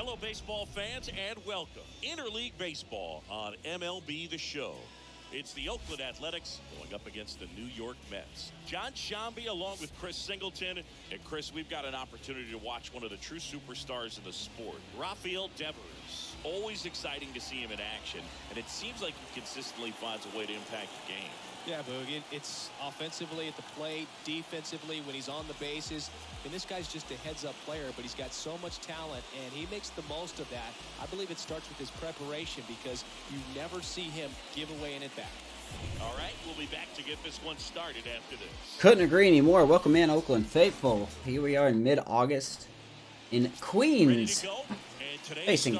Hello, baseball fans, and welcome. Interleague Baseball on MLB The Show. It's the Oakland Athletics going up against the New York Mets. John Shambi along with Chris Singleton. And Chris, we've got an opportunity to watch one of the true superstars in the sport, Rafael Devers. Always exciting to see him in action, and it seems like he consistently finds a way to impact the game. Yeah, Boogie, it's offensively at the plate, defensively when he's on the bases. And this guy's just a heads-up player, but he's got so much talent, and he makes the most of that. I believe it starts with his preparation because you never see him give away an at-bat. All right, we'll be back to get this one started after this. Couldn't agree anymore. Welcome in, Oakland faithful. Here we are in mid-August in Queens, facing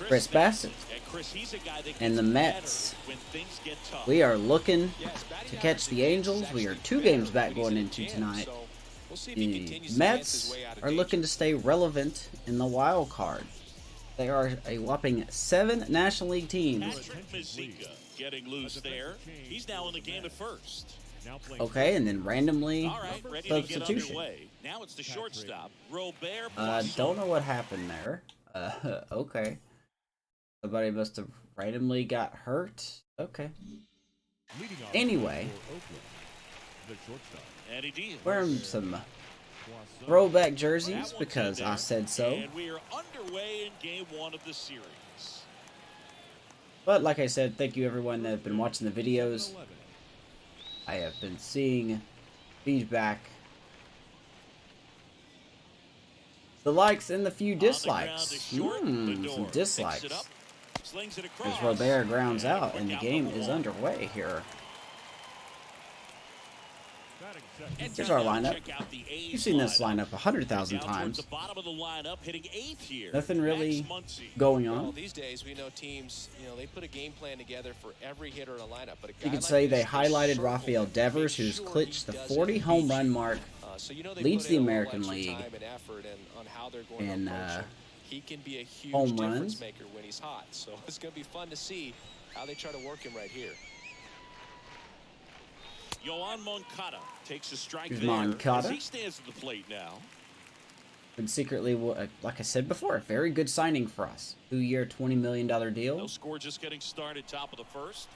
Chris Bassett and the Mets. We are looking to catch the Angels. We are 2 games back going into tonight. The Mets are looking to stay relevant in the wild card. They are a whopping 7 National League teams. Getting loose there. He's now in the game at first. Okay, and then randomly substitution. Now it's the shortstop, Robert. Don't know what happened there. Okay. Somebody must have randomly got hurt. Okay. Anyway, wearing some throwback jerseys because I said so. And we are underway in game 1 of the series. But like I said, thank you everyone that have been watching the videos. I have been seeing feedback, the likes and the few dislikes. Some dislikes. As Robert grounds out and the game is underway here. Here's our lineup. You've seen this lineup 100,000 times. Nothing really going on. These days, we know teams, they put a game plan together for every hitter in a lineup. But You could say they highlighted Rafael Devers, who's clinched the 40 home run mark, leads the American League in he can be a huge home difference runs. maker when he's hot. So it's going to be fun to see how they try to work him right here. Yoan Moncada takes a strike Here's there Moncada. as he stands at the plate now. And secretly, like I said before, a very good signing for us. 2-year, $20 million deal. No score, just getting started, top of the first.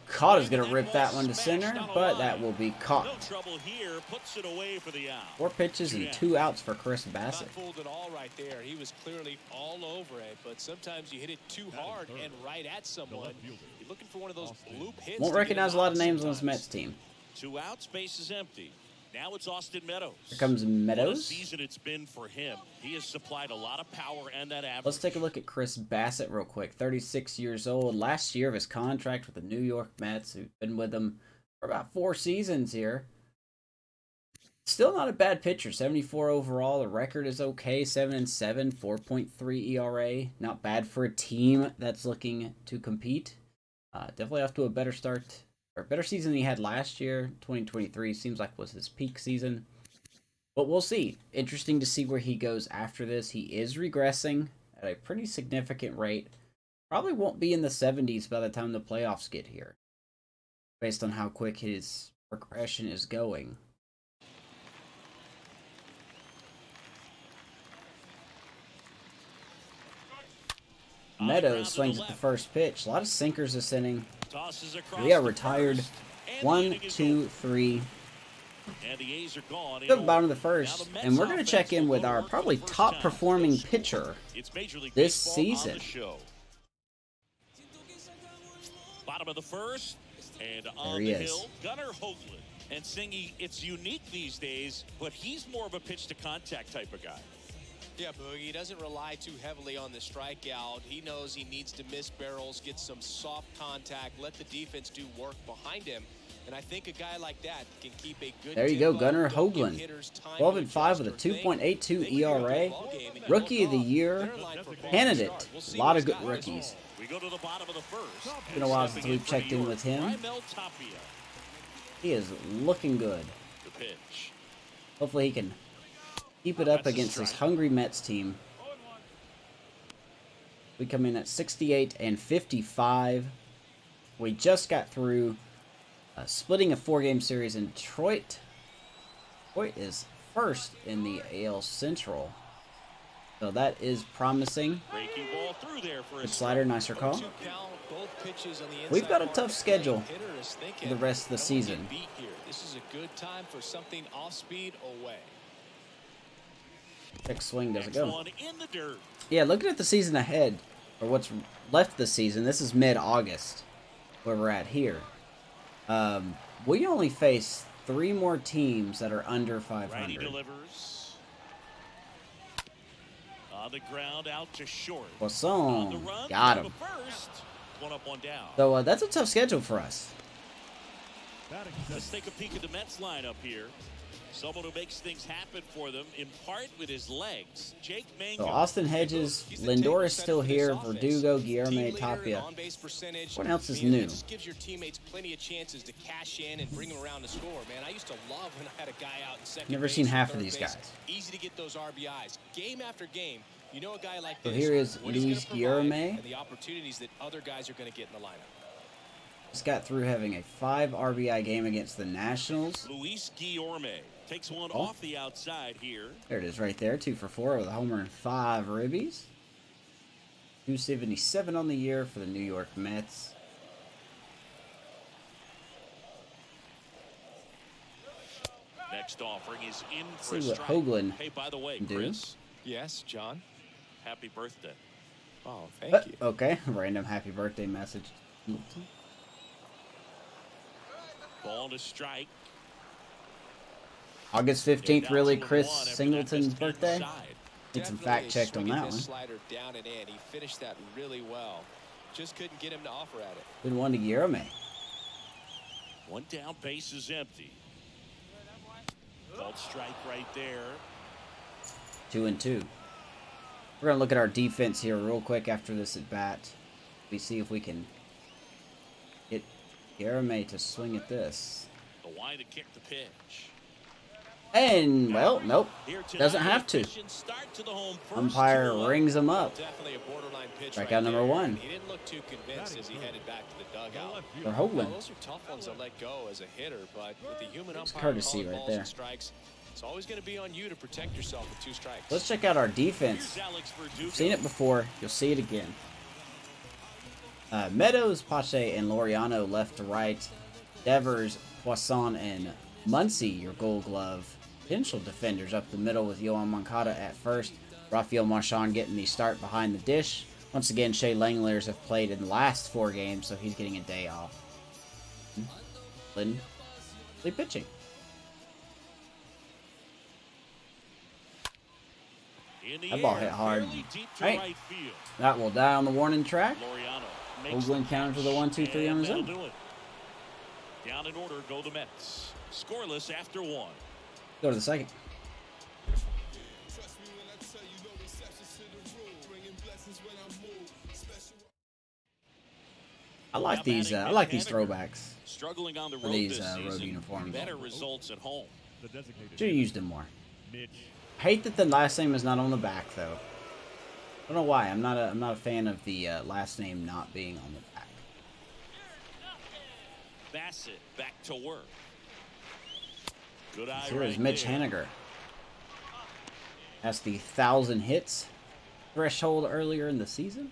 Moncada's going to rip that one to center, but that will be caught. No trouble here, puts it away for the out. 4 pitches and 2 outs for Chris Bassett. Not fooled at all right there. He was clearly all over it, but sometimes you hit it too hard and right at someone. You're looking for one of those bloop hits. Won't recognize a lot of names on this Mets team. 2 outs, base is empty. Now it's Austin Meadows. Here comes What a Meadows. season it's been for him. He has supplied a lot of power and that average. Let's take a look at Chris Bassett real quick. 36 years old. Last year of his contract with the New York Mets, who've been with him for about 4 seasons here. Still not a bad pitcher. 74 overall. The record is okay. 7-7, 4.3 ERA. Not bad for a team that's looking to compete. Definitely off to a better start. Or better season than he had last year. 2023 seems like was his peak season. But we'll see. Interesting to see where he goes after this. He is regressing at a pretty significant rate. Probably won't be in the 70s by the time the playoffs get here, based on how quick his progression is going. Meadows swings at the first pitch. A lot of sinkers this inning. We are retired. 1, 2, 3. And the A's are gone. To the bottom of the first, and we're going to check in with our probably top performing pitcher this season. Bottom of the first, and on There he the is. hill, Gunnar Hoglund. And Singy, it's unique these days, but he's more of a pitch to contact type of guy. Yeah, Boogie, he doesn't rely too heavily on the strikeout. He knows he needs to miss barrels, get some soft contact, let the defense do work behind him. And I think a guy like that can keep a good There you go, Gunnar Hoglund. 12-5 with a 2.82 ERA. Rookie of the Year candidate. A lot of good rookies. We go to the bottom of the first. It's been a while since we've checked in with him. He is looking good. The pitch. Hopefully he can keep it up against this hungry Mets team. We come in at 68 and 55. We just got through splitting a 4-game series in Detroit. Detroit is first in the AL Central. So that is promising. Breaking ball through there for Good slider, nicer call. We've got a tough schedule for the rest of the season. This is a good time for something off speed away. Check swing, does it go? In the dirt. Yeah, looking at the season ahead, or what's left of the season, this is mid-August, where we're at here. We only face 3 more teams that are under 500. Righty delivers. On the ground, out to short. Poisson, got him. First. One up, one down. So that's a tough schedule for us. Let's take a peek at the Mets lineup here. Someone who makes things happen for them, in part with his legs. Jake Mango. So Austin Hedges, Lindor is still here, Verdugo, Guillermo, Tapia. What else is new? Just gives your teammates plenty of chances to cash in and bring them around to score, man. I used to love when I had a guy out in second Never base seen or half of third these base. guys. Easy to get those RBIs. Game after game, you know a guy like So this. here is what he's Luis gonna provide Guillermo. and the opportunities that other guys are going to get in the lineup. Just got through having a 5 RBI game against the Nationals. Luis Guillermo takes one off the outside here. There it is right there, 2 for 4 with a homer and 5 ribbies. 277 on the year for the New York Mets. Next offering is in for See a what strike. Hoglund Hey, by the way, can do. Chris, Yes, John. happy birthday. Oh, thank you. Okay, random happy birthday message. Ball to strike. August 15th, Down really 2-1 Chris after that Singleton's missed birthday? inside. Get some Definitely fact checked on swinging that this one. Slider down and in. He finished that really well. Just couldn't get him to offer at it. Good one to Guillermo. One down, base is empty. Called strike right there. 2-2. We're gonna look at our defense here real quick after this at bat. We see if we can get Guillermo to swing at this. The wide to kick the pitch. And, well, nope. Here tonight, Doesn't have to. efficient start to the home first, Umpire 2-0. rings him up. Definitely a borderline pitch. Strikeout right number there. 1 He didn't look too convinced as he headed back to the dugout. for Well, Hoglund. those are tough ones to let go as a hitter, but with the human It's umpire courtesy calling right balls there. and strikes, it's always going to be on you to protect yourself with 2 strikes. Let's check out our defense. Here's Alex Verdugo. You've seen it before. You'll see it again. Meadows, Pache, and Laureano left to right. Devers, Poisson, and Muncy, your Gold Glove potential defenders up the middle with Yohan Moncada at first. Rafael Marchand getting the start behind the dish. Once again, Shea Langeliers have played in the last 4 games, so he's getting a day off. Lynn, they pitching. In the That ball air, hit hard. fairly deep to Right. right field. That will die on the warning track. Laureano makes Hoglund the countered with a catch, 1-2-3 on his and own. that'll do it. Down in order go the Mets. Scoreless after 1. Go to the second. I like these. I like these throwbacks. Struggling on the For road these, this road season. uniforms. Better results at home. Should have used them more. I hate that the last name is not on the back though. I don't know why. I'm not a fan of the last name not being on the back. Bassett back to work. Good eye Here is right Mitch there. Haniger. That's the 1,000 hits threshold earlier in the season.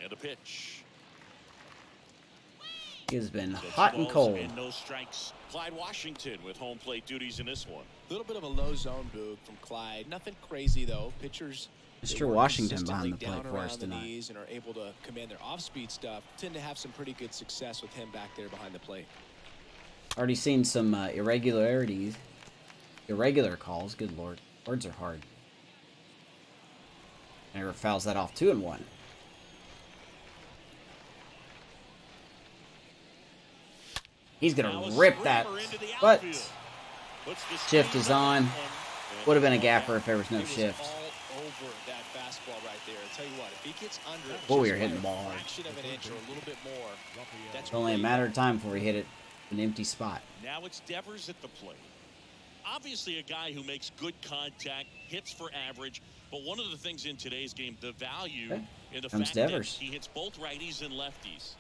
And a pitch. He has been Pitch hot and balls cold. And no strikes. Clyde Washington with home plate duties in this one. A little bit of a low zone boog from Clyde. Nothing crazy though. Pitchers. Mr. that work Washington behind the consistently plate for us down around the tonight. knees and are able to command their off-speed stuff tend to have some pretty good success with him back there behind the plate. Already seen some irregular calls. Good lord, words are hard. Never fouls that off. 2-1. He's Now gonna a rip that, screamer into the but outfield. Puts the shift speed is back on. and Would have been a ball gapper back. if there was no He was shift. all over that fastball right there. I tell you what, if he gets under it, Boy, we just are hitting by the ball a hard. fraction of an inch or a little bit more, that's It's only a really matter of time before we hit it an empty spot. Now it's Devers at the plate. Obviously a guy who makes good contact, hits for average, but one of the things in today's game, the value Okay. in the Comes fact Devers. that he hits both righties and lefties.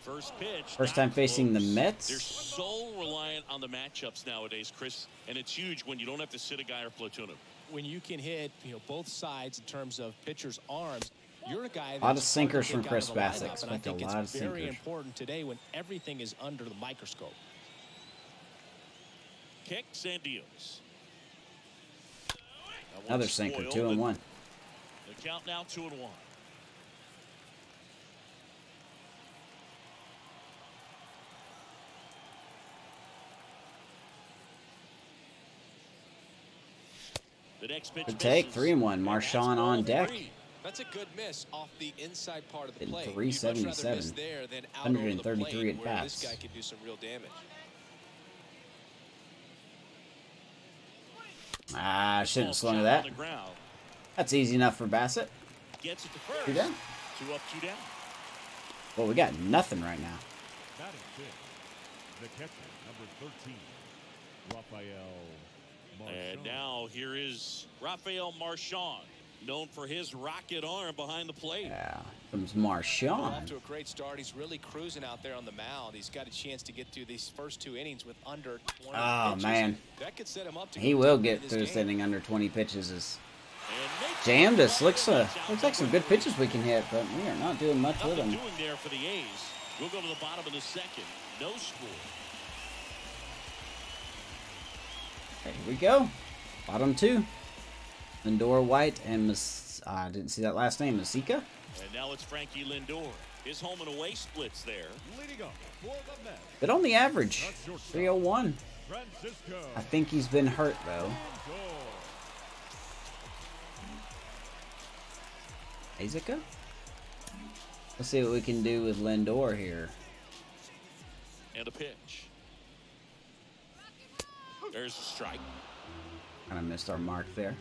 First pitch. First time facing the Mets. They're so reliant on the matchups nowadays, Chris, and it's huge when you don't have to sit a guy or platoon him. When you can hit, both sides in terms of pitchers' arms, you're a guy that's a lot of sinkers hard from to Chris get out of the Bassett. lineup, and I think A lot of it's very sinkers. important today when everything is under the microscope. Kicks and deals. Another sinker, 2-1. The count now 2-1. The next pitch Good take, misses. 3-1. Marchand on deck. That's a good miss off the inside part of the Hitting plate. 377. There than out over the 133 plate, at where bats. this guy could do some real damage. Ah, shouldn't have swung at that. That's easy enough for Bassett. Gets it to first. 2 down. 2 up, 2 down. Well, we got nothing right now. Batting fifth, the catcher, number 13, Rafael Marchand. And now here is Rafael Marchand, known for his rocket arm behind the plate. Yeah, comes Off Marchand. to a great start. He's really cruising out there on the mound. He's got a chance to get through these first 2 innings with under 20 Oh, pitches. man. That could set him up to He go will deep get in this through this game. inning under 20 pitches. Is And makes jammed it. us. Looks like some good pitches we can hit, but we are not doing much with Nothing them. doing there for the A's. We'll go to the bottom of the second. No score. Okay, here we go. Bottom 2. Lindor, White, and I didn't see that last name. Masika. And now it's Frankie Lindor. His home and away splits there. Leading up for the Mets, But on the average, 301. Francisco I think he's been hurt though. Lindor. Azeka? Let's see what we can do with Lindor here. And a pitch. There's a strike. Kind of missed our mark there.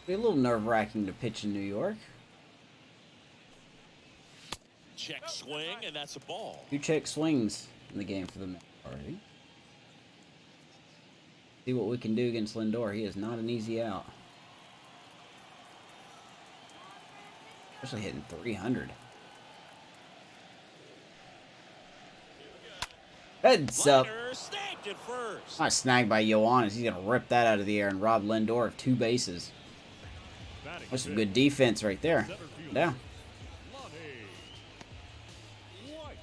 Be a little nerve-wracking to pitch in New York. Check swing, and that's a ball. 2 check swings in the game for the Mets already. See what we can do against Lindor. He is not an easy out. Especially hitting 300. Heads up. Liner snagged it first. Nice snag by Yohannes. He's going to rip that out of the air and rob Lindor of 2 bases. Batting That's some fifth, good defense right there. center field, Down. Lonnie White.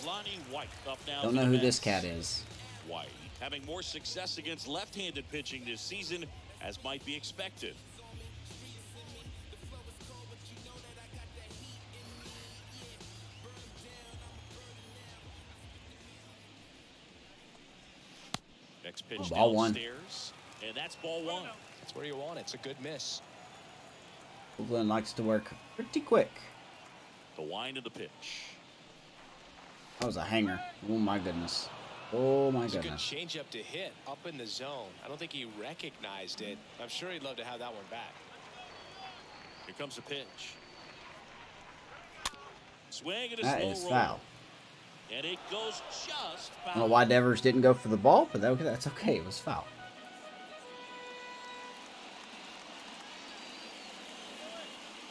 Lonnie White up now. Don't for know the who Mets. this cat is. White having more success against left-handed pitching this season, as might be expected. Next pitch Ball one. downstairs, and that's ball 1. That's where you want it. It's a good miss. Hoglund likes to work pretty quick. The wind of the pitch. That was a hanger. Oh my goodness. Oh my It's a good goodness. changeup to hit up in the zone. I don't think he recognized it. I'm sure he'd love to have that one back. Here comes the pitch. Swing and a That slow is roll. foul. And it goes just foul. I don't know why Devers didn't go for the ball, but that's okay. It was foul.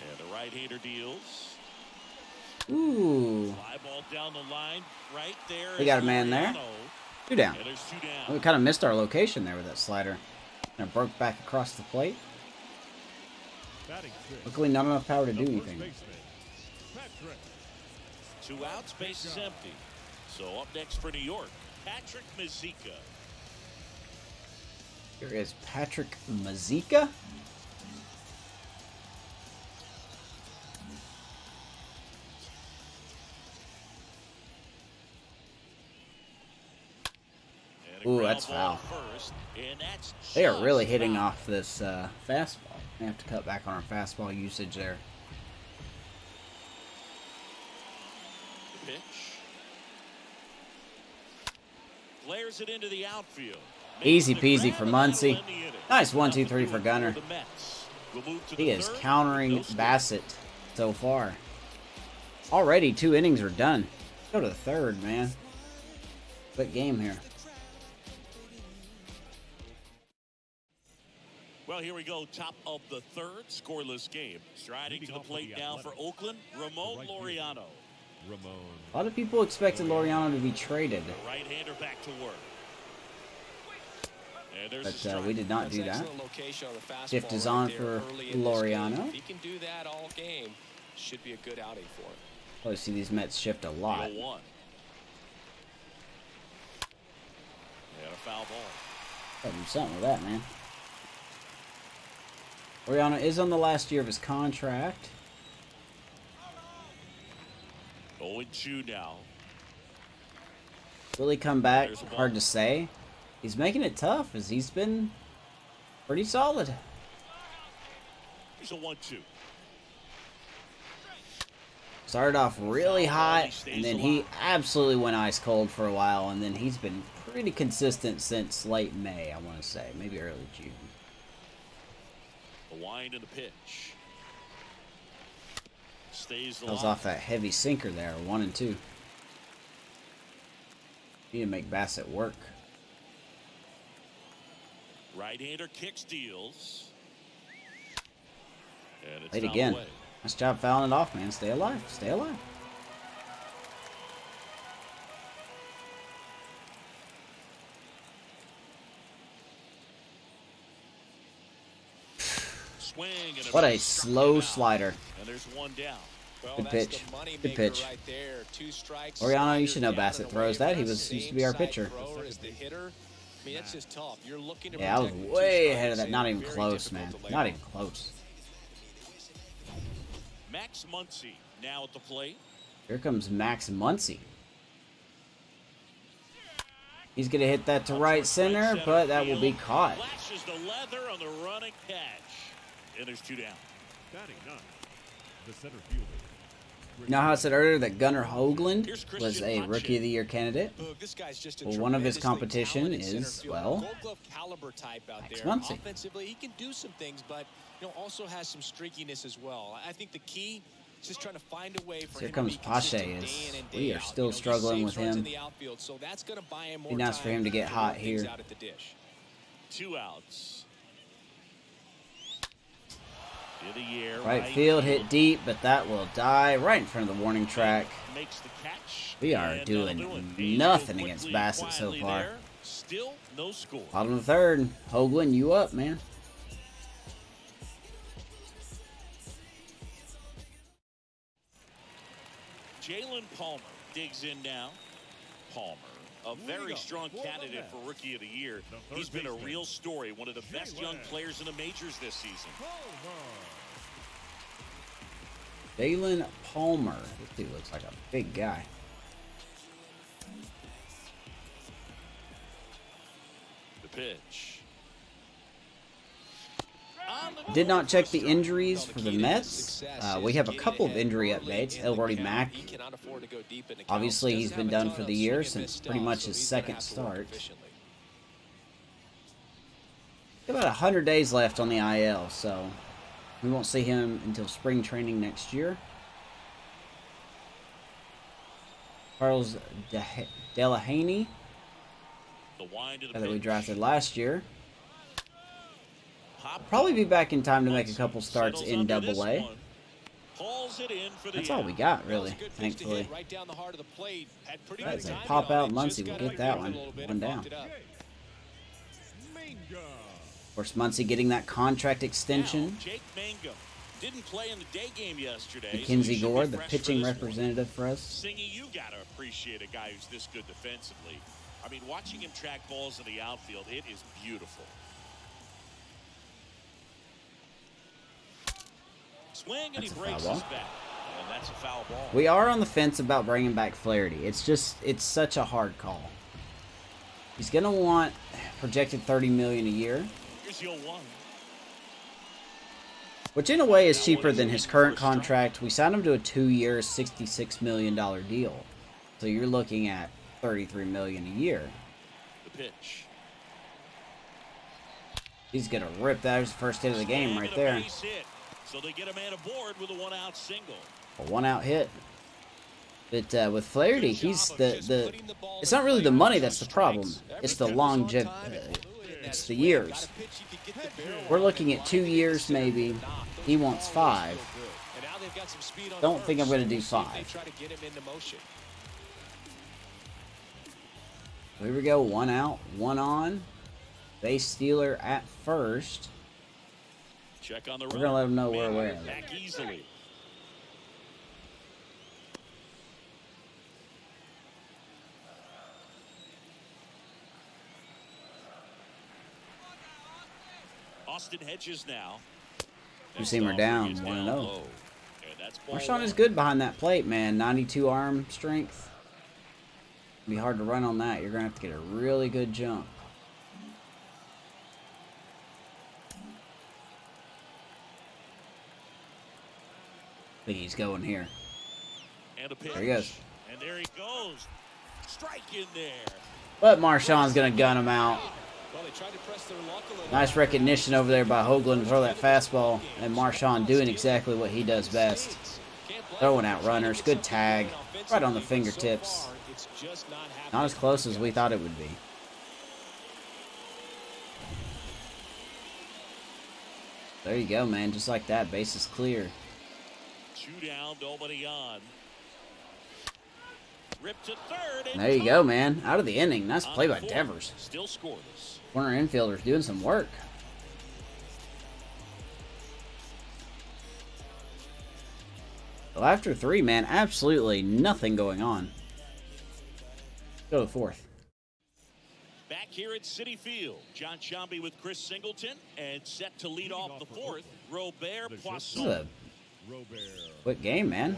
And the right-hander deals. Ooh. Fly ball down the line. Right there. We is got a man there. Laureano. 2 down. And there's 2 down. We kind of missed our location there with that slider. And it broke back across the plate. Batting fifth, Luckily, not enough power to do the first anything. baseman, Patrick 2 outs, base is empty. So up next for New York, Patrick Mazika. Here is Patrick Mazika. And a Ooh, ground that's ball foul. First, and that's They are just really hitting foul. off this fastball. We have to cut back on our fastball usage there. The pitch. Flares it into the outfield. Easy Making the peasy grab, for and that'll Muncy. end the inning. Nice 1, 2, Nothing 3 to for it Gunnar. the Mets. We'll move to He the is third. countering No score. Bassett so far. Already 2 innings are done. Go to the third, man. Quick game here. Well, here we go. Top of the third, scoreless game. Striding to the plate now for Oakland, Ramon Laureano. A lot of people expected Laureano to be traded. The right-hander back to work. But we did not do that. Shift is on for Laureano. If he can do that all game, should be a good outing for him. Oh, see these Mets shift a lot. And a foul ball. Gotta do something with that, man. Laureano is on the last year of his contract. 0-2 now. Will he come back? Hard to say. He's making it tough as he's been pretty solid. Here's a 1-2. Started off really hot, and then he absolutely went ice cold for a while, and then he's been pretty consistent since late May, I want to say. Maybe early June. The wind and the pitch. Stays Goes off that heavy sinker there, 1-2. Need to make Bassett work. Right-hander kick steals. And it's Late fouled again. away. Nice job fouling it off, man. Stay alive. Stay alive. Swing and What a struck slow him out. slider. And there's one down. Well, Good that's pitch. the money Good maker pitch. right there. 2 strikes. Laureano, you should know Slider Bassett down throws and away that. He from used to same be our side pitcher. thrower as the hitter. I mean, that's just tough. You're looking to Yeah, I was protect 2 way ahead of strikes that. Not and even very close, man. difficult to lay Not off. even close. Max Muncy now at the plate. Here comes Max Muncy. He's going to hit that to right center, but that will be caught. Flashes the leather on the running catch. And there's 2 down. Batting ninth, the center fielder. You know how I said earlier that Gunnar Hoglund Here's was Christian a Pache. Rookie of the Year candidate? Look, this guy's just a Well, one of his tremendously competition talented center is, fielder. well, Gold Glove caliber type out Max there. Muncy. Offensively, he can do some things, but also has some streakiness as well. I think the key is just trying to find a way for Here him comes to be consistent Pache. day in and We day are out. still He struggling saves with runs him. in the outfield, so that's going to buy him more Be nice for him to get time hot work things here. out at the dish. 2 outs. In the air, Right field hit deep, but that will die right in front of the warning track. Makes the catch. We are And doing that'll do it. nothing Quickly, against Bassett so quietly far. there. Still no score. Bottom of the third. Hoglund, you up, man. Jalen Palmer digs in now. Palmer, a very strong candidate for Rookie of the Year. He's been a real story, one of the best young players in the majors this season. Jalen Palmer. This dude looks like a big guy. The pitch. Did not check the injuries for the Mets. We have a couple of injury updates. Elroy Mack, obviously he's been done for the year since pretty much his second start. About 100 days left on the IL, so we won't see him until spring training next year. Carlos Delahaney, that we drafted last year. Probably be back in time to make a couple starts in Double-A. That's all we got, really, thankfully. That's a pop out Muncy. We'll get that one. One down. Of course, Muncy getting that contract extension. Jake Mangum didn't play in the day game yesterday. Mackenzie Gore, the pitching representative for us. Singy, you got to appreciate a guy who's this good defensively. I mean, watching him track balls in the outfield, it is beautiful. Swing and he breaks his bat. And that's a foul ball. We are on the fence about bringing back Flaherty. It's such a hard call. He's going to want projected $30 million a year. Here's your 1. Which in a way is cheaper than his current contract. We signed him to a 2-year, $66 million deal. So you're looking at $33 million a year. The pitch. He's going to rip that. There's the first hit of the game right there. So they get a man aboard with a 1-out single. A 1-out hit. But with Flaherty, he's the it's not really the money that's the problem. It's the longevity. It's the years. We're looking at 2 years maybe. He wants 5. Don't think I'm going to do 5. Here we go. 1 out, 1 on. Base stealer at first. Check on the We're going to let him know where we're at. Back easily. Austin Hedges now. Two-seamer down, 1-0. Marshawn is good behind that plate, man. 92 arm strength. It'll be hard to run on that. You're going to have to get a really good jump. I think he's going here. And a pitch. There he goes. And there he goes. Strike in there. But Marshawn's going to gun him out. Nice recognition over there by Hoglund to throw that fastball. And Marshawn doing exactly what he does best. Throwing out runners. Good tag. Right on the fingertips. Not as close as we thought it would be. There you go, man. Just like that. Base is clear. 2 down, nobody on. Rip to third. There you go, man. Out of the inning. Nice play by Devers. Still scoreless. Corner infielders doing some work. Well, after 3, man, absolutely nothing going on. Go to the 4th. Back here at Citi Field, John Sciambi with Chris Singleton, and set to lead off the 4th, Robert Poisson. This is a quick game, man.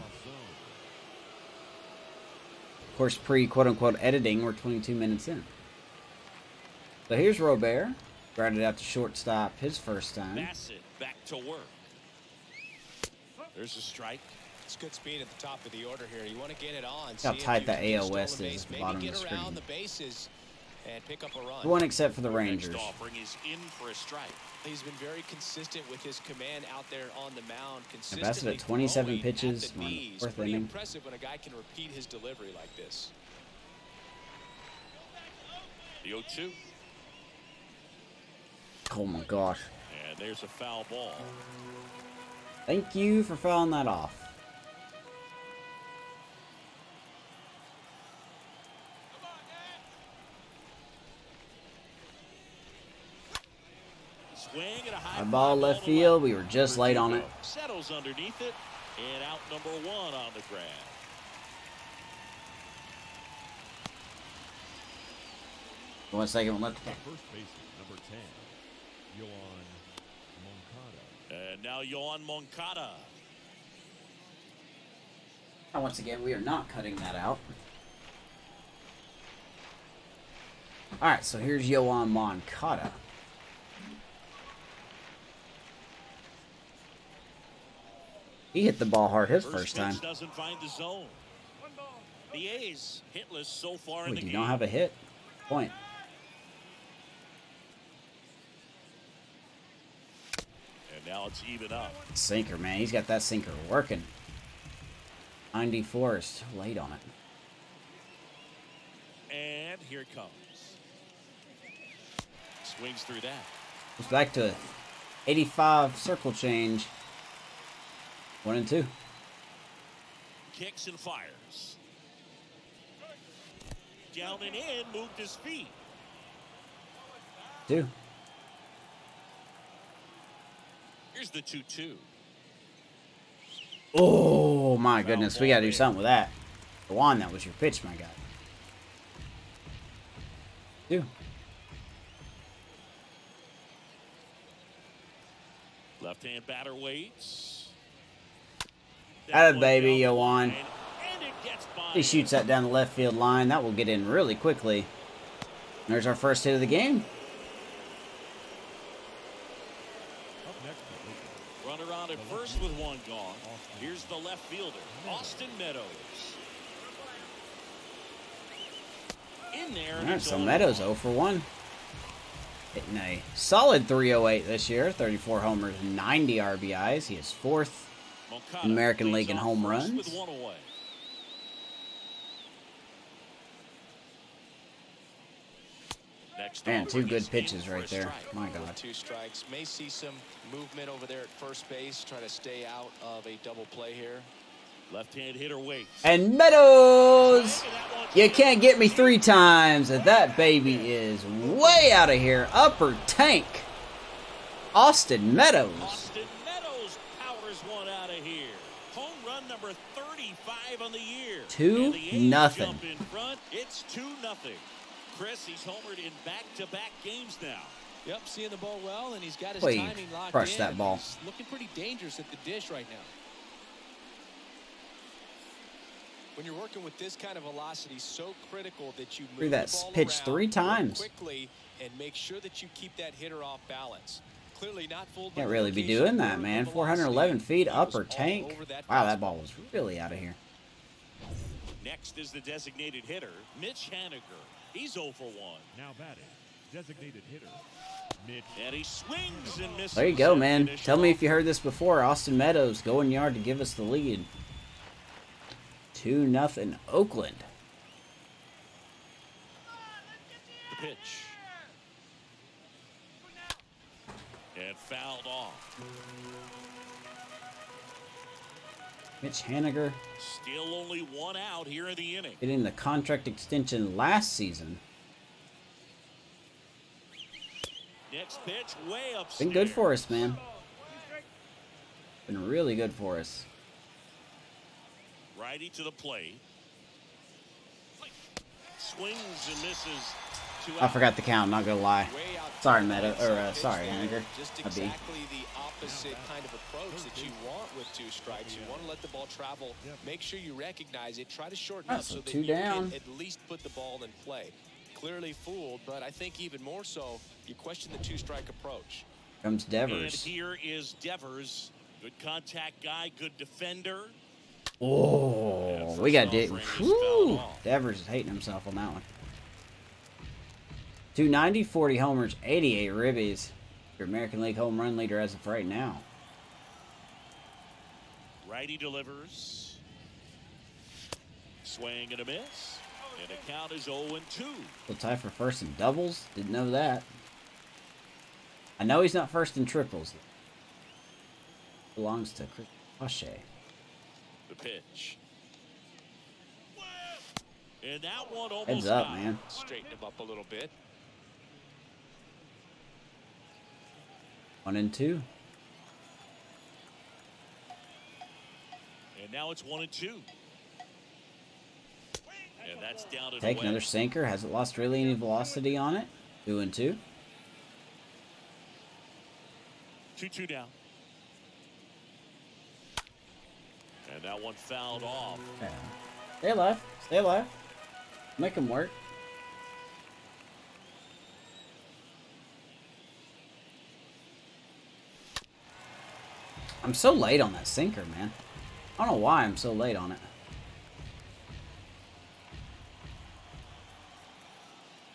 Of course, pre-quote-unquote editing, we're 22 minutes in. So here's Robert. Grounded out to shortstop his first time. Bassett back to work. There's a strike. It's good speed at the top of the order here. You want to get it on. How tight the AL West is at the bottom of the screen. The bases and pick up a run. One except for the Rangers. Next offering is in for a strike. He's been very consistent with his command out there on the mound. Bassett at 27 pitches, fourth Pretty inning. impressive when a guy can repeat his delivery like this. The 0-2. Oh my gosh. And there's a foul ball. Thank you for fouling that off. Swing and a high ball left field. We were just late on it. Settles underneath it, and out number 1 on the ground. One second, left. First baseman, number 10, Yohan Moncada. And now Yohan Moncada. Once again, we are not cutting that out. Alright, so here's Yohan Moncada. He hit the ball hard his first time. Doesn't find the zone. The A's hitless so far in We the do game. not have a hit. Point. And now it's even up. Sinker, man. He's got that sinker working. 94 is too late on it. And here it comes. Swings through that. Goes back to 85 circle change. 1 and 2. Kicks and fires. Down and in, moved his feet. 2. Here's the 2-2. Oh my goodness, we gotta do something with that. Juan, that was your pitch, my guy. 2. Left-hand batter waits. Atta baby, Yohan. And it gets by. He shoots that down the left field line. That will get in really quickly. There's our first hit of the game. Up next, Runner on at first with 1 gone. Here's the left fielder, Austin Meadows. In there. All right, so Meadows 0 for 1. Hitting a solid 308 this year. 34 homers, 90 RBIs. He is 4th Moncada American League leads in off home first runs. With 1 away. Next Man, over, 2 good he's pitches in for right a there. strike. My With God. 2 strikes. May see some movement over there at first base. Try to stay out of a double play here. Left-hand hitter waits. And Meadows! You can't get me 3 times. That baby is way out of here. Upper tank. Austin Meadows. Austin Meadows powers one out of here. Home run number 35 on the year. 2-0. And the A's jump in front. It's 2-0. Chris, he's homered in back-to-back games now. Yep, seeing the ball well, and he's got his Boy, timing locked crushed in. that ball. He's looking pretty dangerous at the dish right now. When you're working with this kind of velocity, so critical that you move that the ball pitch around 3 times. quickly and make sure that you keep that hitter off balance. Clearly not fooled. Can't really be doing that, man. 411 feet, upper tank. Wow, that ball was really out of here. Next is the designated hitter, Mitch Haniger. He's 0 for 1. Now batting, designated hitter, Mitch. And he swings and misses. There you go, and man. finished Tell me off. if you heard this before. Austin Meadows going yard to give us the lead. 2-0 Oakland. The pitch. And fouled off. Mitch Haniger Still only 1 out here in the inning. getting the contract extension last season. Next pitch, way upstairs. Been good for us, man. Been really good for us. Righty to the plate. Swings and misses. 2 I out. forgot the count, not gonna lie. Way out. Sorry, Meadow, or sorry, Haniger. Just I beat. exactly the opposite kind of approach that you want with 2 strikes. You want to let the ball travel. Make sure you recognize it. Try to shorten Ah, up so so that 2 you down. can at least put the ball in play. Clearly fooled, but I think even more so, you question the 2-strike approach. Comes And Devers. here is Devers. Good contact guy, good defender. Oh, we got Whew. Devers is hating himself on that one. 290, 40 homers, 88 ribbies. Your American League home run leader as of right now. Righty delivers. Swing and a miss. And the count is 0-2. We'll tie for first in doubles. Didn't know that. I know he's not first in triples. Belongs to Chris Pache. The pitch. And that one almost Heads up, got man. Straighten him up a little bit. 1-2. And now it's 1-2. And that's down and Take away. another sinker. Hasn't lost really any velocity on it. 2-2. 2-2 down. And that one fouled off. Yeah. Stay alive. Stay alive. Make him work. I'm so late on that sinker, man. I don't know why I'm so late on it.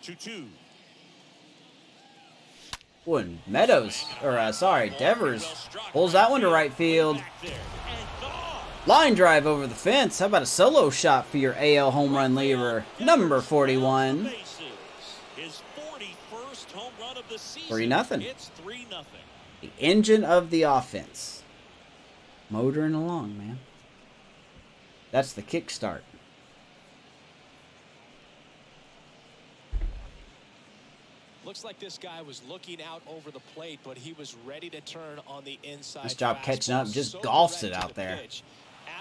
2-2. When Meadows, or sorry, Devers pulls that one to right field. Back there. And gone. Line drive over the fence. How about a solo shot for your AL home run leader, number 41? His 41st home run of the season. 3-0. It's 3-0. The engine of the offense. Motoring along, man. That's the kickstart. Looks like this guy was looking out over the plate, but he was ready to turn on the inside. Nice job catching up. fastball. Just So golfs direct it to out the there. pitch.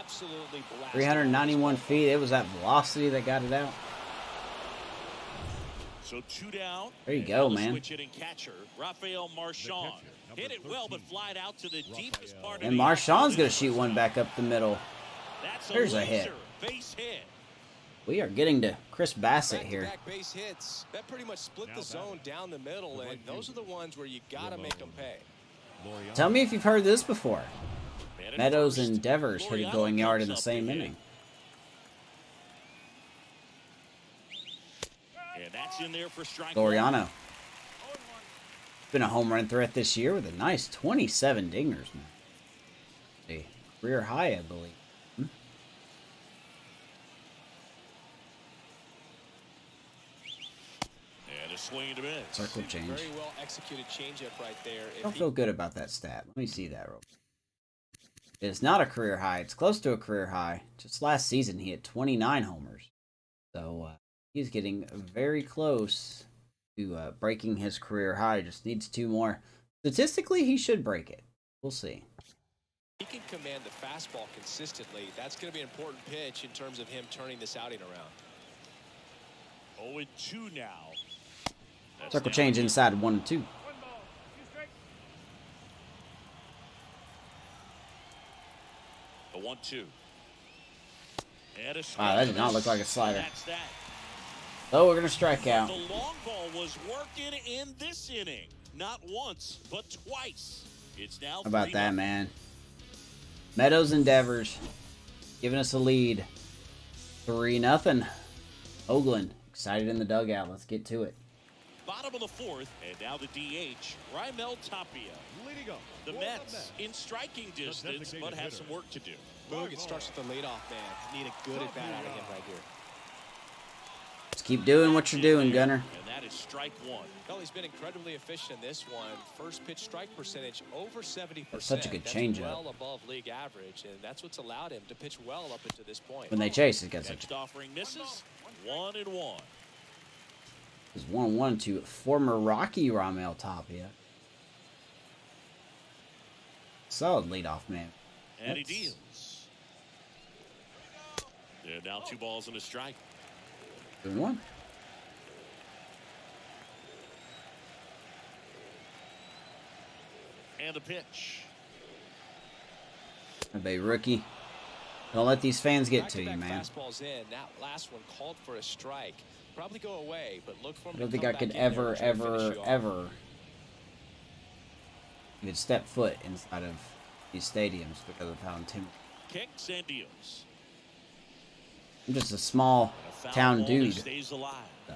Absolutely blasted. 391 feet. It was that velocity that got it out. So 2 down. There you And go, now the man. Switch hitting catcher, Rafael Marchand. Hit it well, but flied out to the deepest part of And the Marchand's going to outfield. shoot one back up the middle. That's There's a laser hit. Base hit. We are getting to Chris Bassett here. Back-to-back base hits. That pretty much split the zone down the middle, and those are the ones where you got to make them pay. Tell me if you've heard this before. Man at Meadows first. and Devers hit a Laureano going yard in comes the up same big. inning. And that's in there for strike Laureano. Been a home run threat this year with a nice 27 dingers, man. A career high, I believe. And a swing and a miss. Circle change. Very well executed changeup right there. I don't feel good about that stat. Let me see that real quick. It's not a career high. It's close to a career high. Just last season, he had 29 homers. So he's getting very close to breaking his career high. Just needs 2 more. Statistically, he should break it. We'll see. He can command the fastball consistently. That's going to be an important pitch in terms of him turning this outing around. 0-2 now. That's Circle now change inside 1-2. The 1-2. And a Wow, that did not look like a slider. That's that. Oh, we're going to strike out. The long ball was working in this inning. Not once, but twice. It's now How about 3-0. that, man? Meadows Endeavors giving us a lead. 3-0. Hoglund excited in the dugout. Let's get to it. Bottom of the 4th, and now the DH, Raimel Tapia. Leading up. The Mets in striking distance, but have some work to do. Boog, it starts with the leadoff man. Need a good at-bat out of him right here. Just keep doing what you're doing, Gunnar. And that is strike 1. Well, he's been incredibly efficient in this one. First pitch strike percentage over 70%. That's such a good That's changeup. well above league average, and that's what's allowed him to pitch well up into this point. When they chase, it gets such Next offering misses. 1-1. It's 1-1 to former Rocky Raimel Tapia. Solid leadoff man. And he deals. Yeah, now 2 balls and a strike. 2-1. And the pitch. A big rookie. Don't let these fans get to you, Back-to-back man. fastballs in. That last one called for a strike. Probably go away, but look for him I don't to think come I could back in there ever, and try to finish ever, you off. ever even step foot inside of these stadiums because of how intimidating. Kicks and deals. I'm just a small A foul town ball that dude. stays alive. So.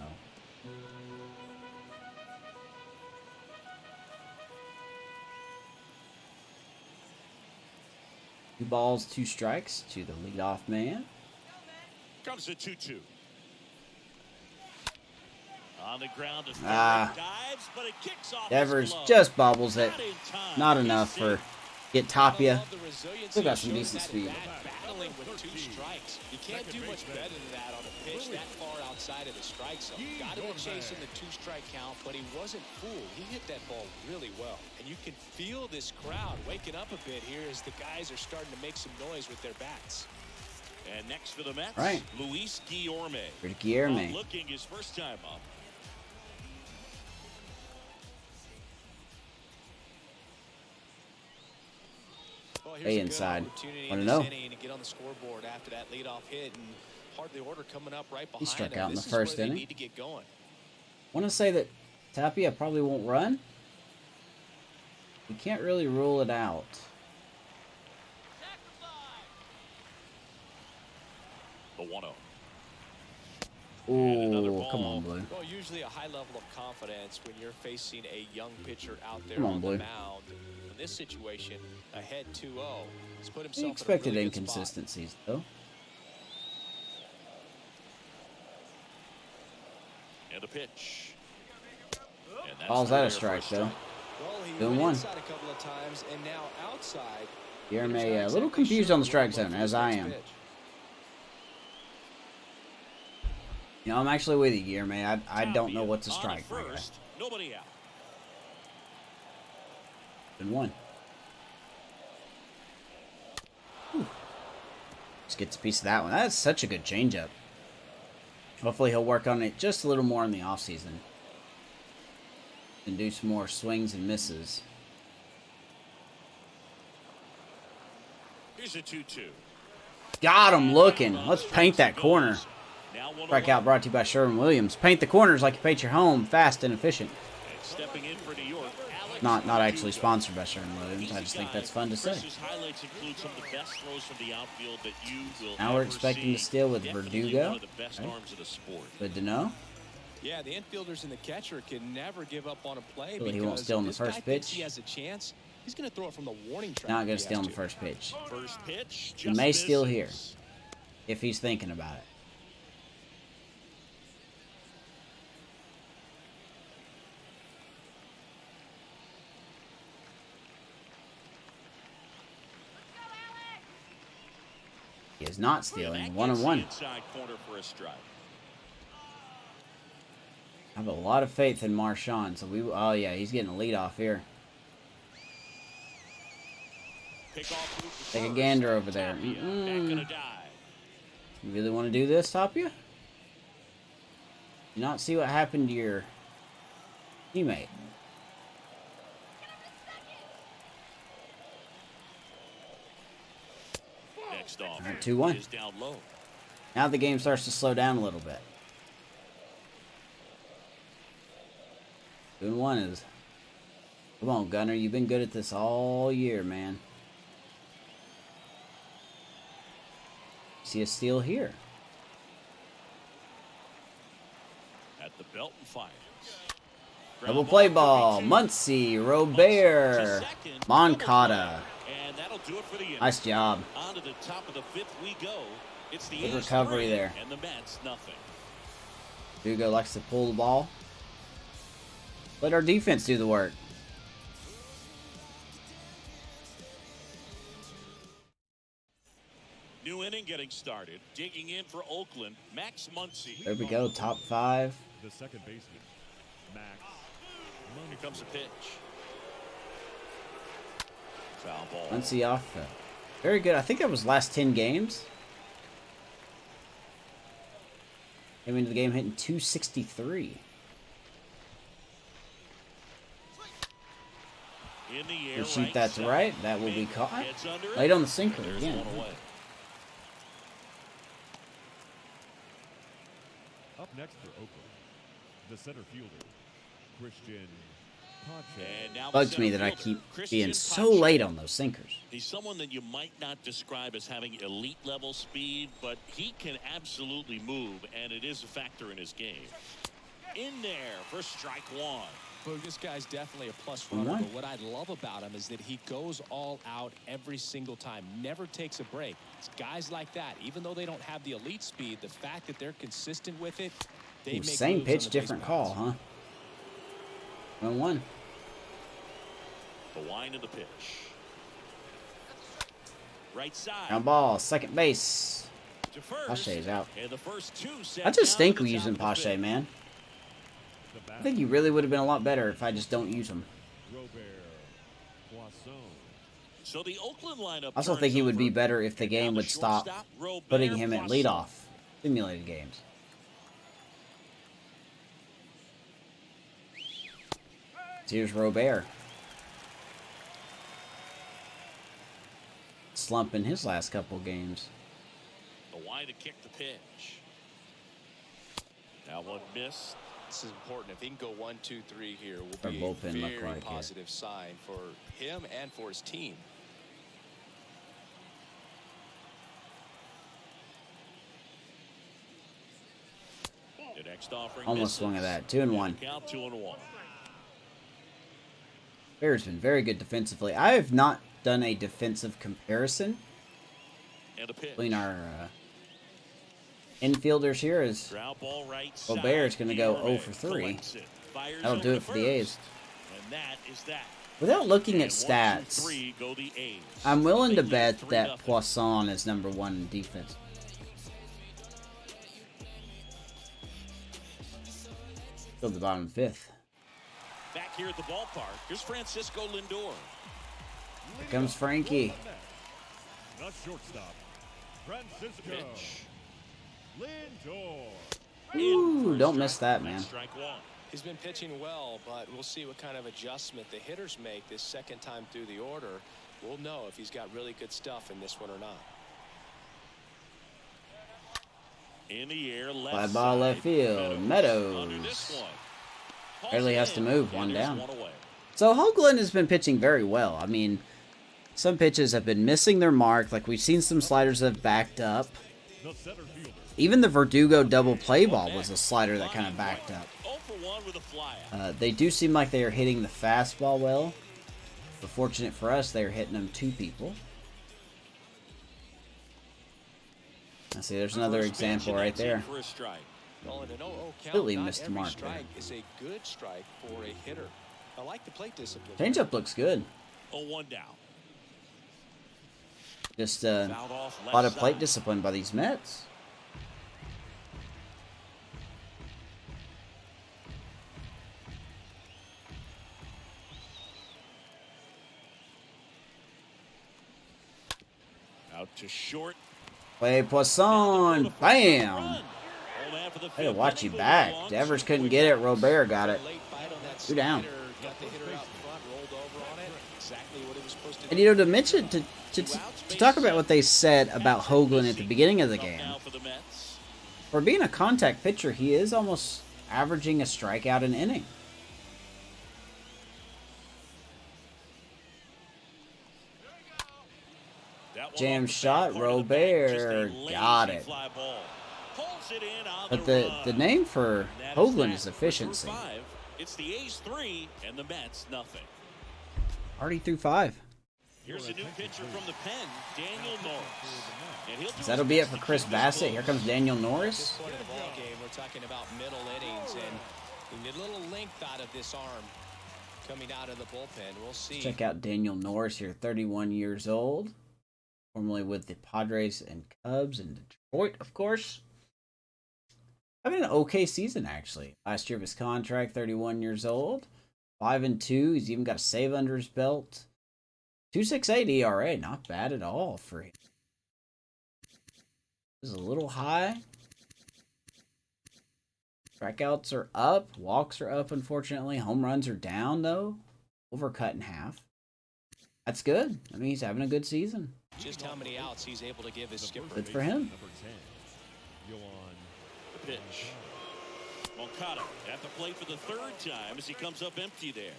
Two balls, 2 strikes to the leadoff man. Comes the 2-2. On the ground, a Ah. dives, but it kicks off. Devers his glove. just bobbles it. Not in time. Not He's enough safe. for get Tapia. Love the resiliency Still got of some showing decent that speed. at-bat, battling with 2 strikes. You can't do much better than that on a pitch that far outside of the strike zone. Got him chasing the 2-strike count, but he wasn't fooled. He hit that ball really well. And you can feel this crowd waking up a bit here as the guys are starting to make some noise with their bats. And next for the Mets, Right. Luis Guillorme. Guillorme. Looking his first time up. Well, here's Hey, a good inside. opportunity in Wanna this know? inning to get on the scoreboard after that leadoff hit, and hardly order coming up right behind He struck him. out in This the is where first they inning. need to get going. Want to say that Tapia probably won't run? We can't really rule it out. The 1-0. Ooh, come on, Blue. Well, usually a high level of confidence when you're facing a young pitcher out there Come on, on Blue. the mound. In this situation, ahead 2-0. He's put himself He in a expected really good spot. inconsistencies, though. And a pitch. And that's Ball's out there of for strike, though. Well, he Doing went one. inside a couple of times, and now outside. Guillorme He's not a little exactly confused sure on the strike what to look zone, for as this I next am. pitch. You know, I'm actually with you, Guillorme. I don't know what to On strike. my guy. first, nobody out. Been one. Whew. Just gets a piece of that one. That's such a good changeup. Hopefully he'll work on it just a little more in the offseason. And do some more swings and misses. Here's a 2-2. Got him looking. Let's paint that corner. Now 1-0. Strikeout brought to you by Sherwin-Williams. Paint the corners like you paint your home. Fast and efficient. And stepping in for New York, Alex Not actually Verdugo. sponsored by Sherwin-Williams. I just think that's fun to say. Chris's highlights include some of the best throws from the outfield that you will Now we're ever expecting to see. steal with Definitely Verdugo. one of the best Okay. arms of the sport. Good to know. Yeah, the infielders and the catcher can never give up on a play Well, he because won't steal in the if this first guy thinks pitch. he has a chance. He's going to throw it from the warning track. Not if going he to steal has in the first pitch. First pitch, He just may steal here misses. if he's thinking about it. He is not stealing. 1-1. Inside corner for a strike. I have a lot of faith in Marchand, so we. Oh yeah, he's getting a lead off here. Take a gander over there. You really want to do this, Tapia? Do not see what happened to your teammate. Next off, right, 2-1. Now the game starts to slow down a little bit. 2-1 is. Come on, Gunnar. You've been good at this all year, man. See a steal here. At the belt and fires. Double play ball. Muncy, Robert, Moncada. And that'll do it for the inning. Nice job. On to the top of the fifth we go. It's the Good recovery there. And the Mets nothing. Hugo likes to pull the ball. Let our defense do the work. New inning getting started. Digging in for Oakland, Max Muncy. There we go, top 5. The second baseman, Max. Here comes the pitch. Foul ball. Muncy off. Very good. I think that was last 10 games. Came into the game hitting 263. In the air, Good shoot, that's right. That will be caught. Late on the sinker again. Up next for Oakland, the center fielder, Christian Pache. Bugs me that I keep being so late on those sinkers. He's someone that you might not describe as having elite level speed, but he can absolutely move, and it is a factor in his game. In there for strike one. But this guy's definitely a plus runner, but what I love about him is that he goes all out every single time, never takes a break. It's guys like that, even though they don't have the elite speed, the fact that they're consistent with it, they make same pitch, different call, huh? 1-1. The wind of the pitch. Right side. Ground ball, second base. Pache's out. And the first two I just stink with using Pache, man. I think he really would have been a lot better if I just don't use him. So the Oakland lineup. I also think he would be better if the game would stop putting him at leadoff simulated games. Here's Robert. Slump in his last couple games. The wide to kick the pitch. That one missed. This is important. If he can go 1, 2, 3 here, will Our be bullpen a look very like positive sign for him and for his team. The next offering almost swung at that. 2-1. Count 2-1. Bears been very good defensively. I have not done a defensive comparison between our infielders here. As Robert is going to go 0 for 3. That'll do it for the A's. Without looking at stats, I'm willing to bet that Poisson is #1 in defense. Still the bottom 5th. Back here at the ballpark, here's Francisco Lindor. Here comes Frankie. The shortstop, Francisco Lindor. Ooh, don't miss that, man. He's been pitching well, but we'll see what kind of adjustment the hitters make this second time through the order. We'll know if he's got really good stuff in this one or not. In the air, Fly ball left field. Meadows. Barely has to move. One down. So Hoglund has been pitching very well. I mean, some pitches have been missing their mark. Like we've seen some sliders that have backed up. Even the Verdugo double play ball was a slider that kind of backed up. They do seem like they are hitting the fastball well. But fortunate for us, they are hitting them to people. I see, there's another example right there. Completely missed the mark there. Is a good strike for a hitter. I like the plate discipline. Changeup looks good. 0-1 down. Just a Fouled off left lot of plate side. discipline by these Mets. Out to short. Play Poisson. Bam. I had to watch you back. Devers couldn't get it. Robert got it. Two down. And you know, to mention, to talk about what they said about Hoglund at the beginning of the game, for being a contact pitcher, he is almost averaging a strikeout an inning. Jam shot, Robert got it. But the name for Hoglund is efficiency. It's the A's 3 and the Mets nothing. Already through 5. Here's a new pitcher from the pen, Daniel Norris. So that'll be it for Chris Bassett. Here comes Daniel Norris. At this point of the ball game, we're talking about middle innings, and we need a little length out of this arm coming out of the bullpen. We'll see. Check out Daniel Norris here, 31 years old. Formerly with the Padres and Cubs and Detroit, of course. Having an okay season, actually. Last year of his contract, 31 years old. 5-2. He's even got a save under his belt. 2.68 ERA. Not bad at all for him. This is a little high. Strikeouts are up. Walks are up, unfortunately. Home runs are down, though. Overcut in half. That's good. I mean, he's having a good season. Just how many outs he's able to give his skipper. Good for him. The pitch. Moncada at the plate for the third time as he comes up empty there.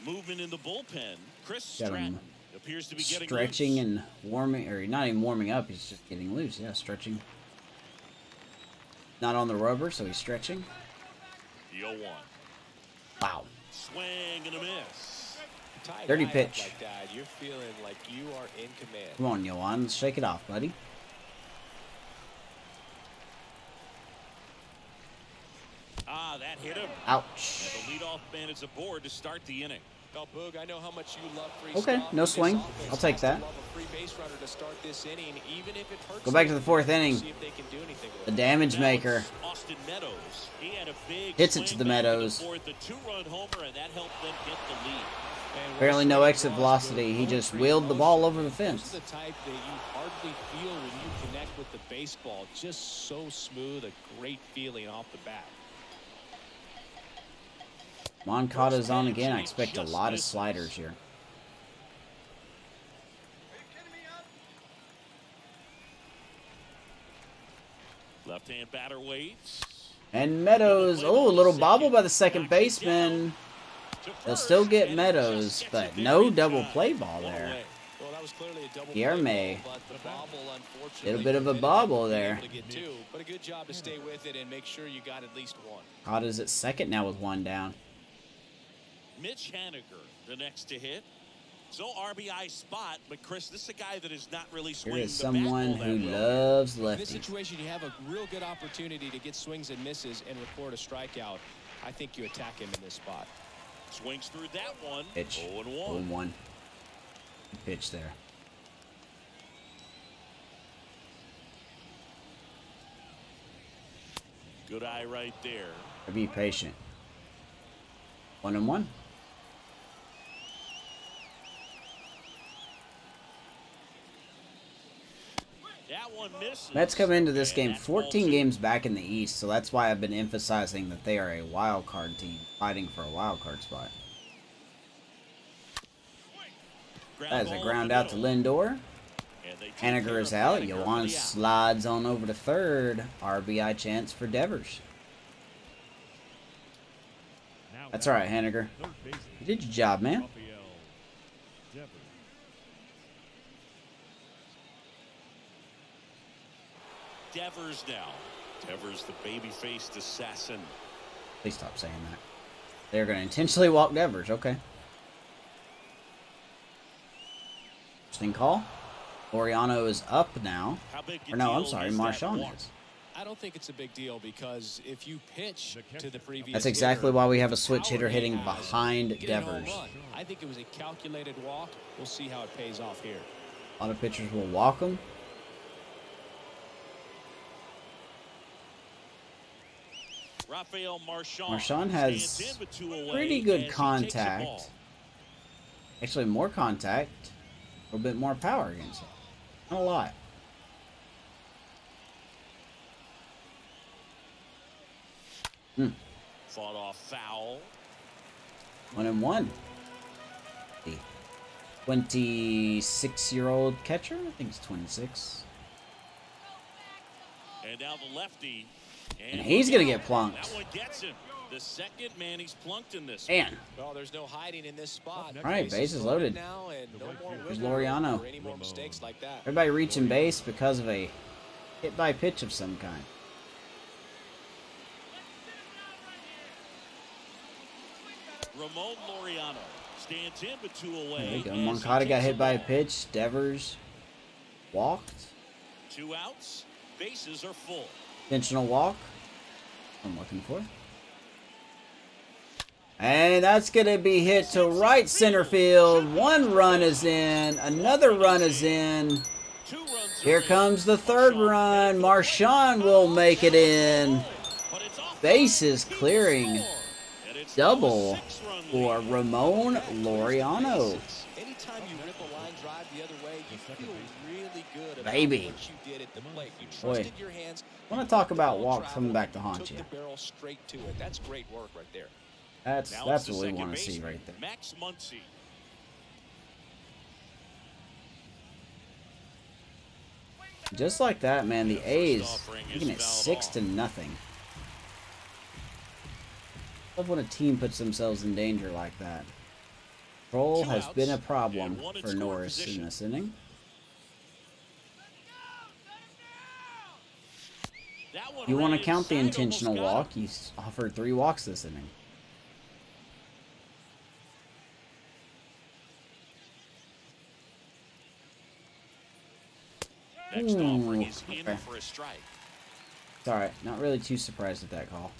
Movement in the bullpen. Chris Stratton appears to be getting stretching loose. and warming, or not even warming up, he's just getting loose. Yeah, stretching. Not on the rubber, so he's stretching. The 0-1. Wow. Swing and a miss. Dirty pitch. Like that, you're feeling like you are in command. Come on, Yohan. Let's shake it off, buddy. Ah, that hit him. Ouch. And the leadoff man is aboard to start the inning. Well, Boog, I know how much you love free Okay, stuff. no swing. I'll take that. Love a free base runner to start this inning, even if it hurts. Go back to the fourth them. inning. See if they can do anything with The it. damage maker. Austin Meadows. He had a big Hits it to swing the back Meadows. the fourth, the two-run homer, and that helped them get the lead. And Apparently no exit velocity. He just wheeled the ball over the Those fence. are the type that you hardly feel when you connect with the baseball. Just so smooth, a great feeling off the bat. Moncada's on again. I expect a lot of sliders here. Left-hand batter waits. And Meadows. Oh, a little bobble by the second baseman. They'll still get Meadows, but no double play ball there. Well, that was clearly a double Guillermo. play ball, but the bobble, unfortunately, Little bit of a bobble there. able to get two, but a good job to stay with it and make sure you got at least one. Moncada's at second now with one down. Mitch Haniger, the next to hit. So RBI spot, but Chris, this is a guy that is not really Here swinging is the bat someone ball that who well. loves In this lefties. situation, you have a real good opportunity to get swings and misses and record a strikeout. I think you attack him in this spot. Swings through that one. Pitch. 0-1. 0-1. Pitch there. Good eye right there. Be patient. 1-1. That one misses. Mets come into this And game that's ball 14 two. games back in the East, so that's why I've been emphasizing that they are a wild card team fighting for a wild card spot. That is a ball ground in the out to middle. Lindor. And they take Haniger care is of out. Haniger for Yohan the out. slides on over to third. RBI chance for Devers. That's all right, Haniger. You did your job, man. Devers now. Devers, the baby-faced assassin. Please stop saying that. They're going to intentionally walk Devers. Okay. Interesting call. Oriano is up now. How big a Or no, I'm deal sorry, is that Marshawn walk? is. I don't think it's a big deal because if you pitch to the previous That's exactly hitter, why we have a switch hitter power hitting he has, behind get a home Devers. run. I think it was a calculated walk. We'll see how it pays off here. A lot of pitchers will walk him. Rafael Marchand has pretty good contact. Actually, more contact. A little bit more power against him. Not a lot. Fought off foul. 1-1. The 26-year-old catcher. I think he's 26. And now the lefty. And he's going to get plunked. That one gets him. The second man he's plunked in this. Man. Well, there's no hiding in this spot. All right, bases loaded. Now and no more There's Laureano. or any more mistakes like that. Everybody reaching base because of a hit by pitch of some kind. Ramon Laureano stands in with 2 away. There you go. Moncada got hit by a pitch. Devers walked. 2 outs. Bases are full. Intentional walk. I'm looking for. And that's going to be hit to right center field. 1 run is in. Another run is in. 2 runs. Here comes the 3rd run. Marchand will make it in. Bases clearing. Double for Ramon Laureano. Anytime you rip a line drive the other way, you feel really good about Baby. what you did at the plate. You Boy. trusted your hands. I want to talk about walks coming back to haunt Took you. the barrel straight to it. That's great work right there. That's Now what it's the we second want to see baseman, right there. Max Muncy. Just like that, man, the A's making it 6-0. Love when a team puts themselves in danger like that. Control has been a problem for Norris in this inning. You want to count the intentional walk? He's offered 3 walks this inning. Next offering is in okay. for a strike. It's alright. Not really too surprised at that call.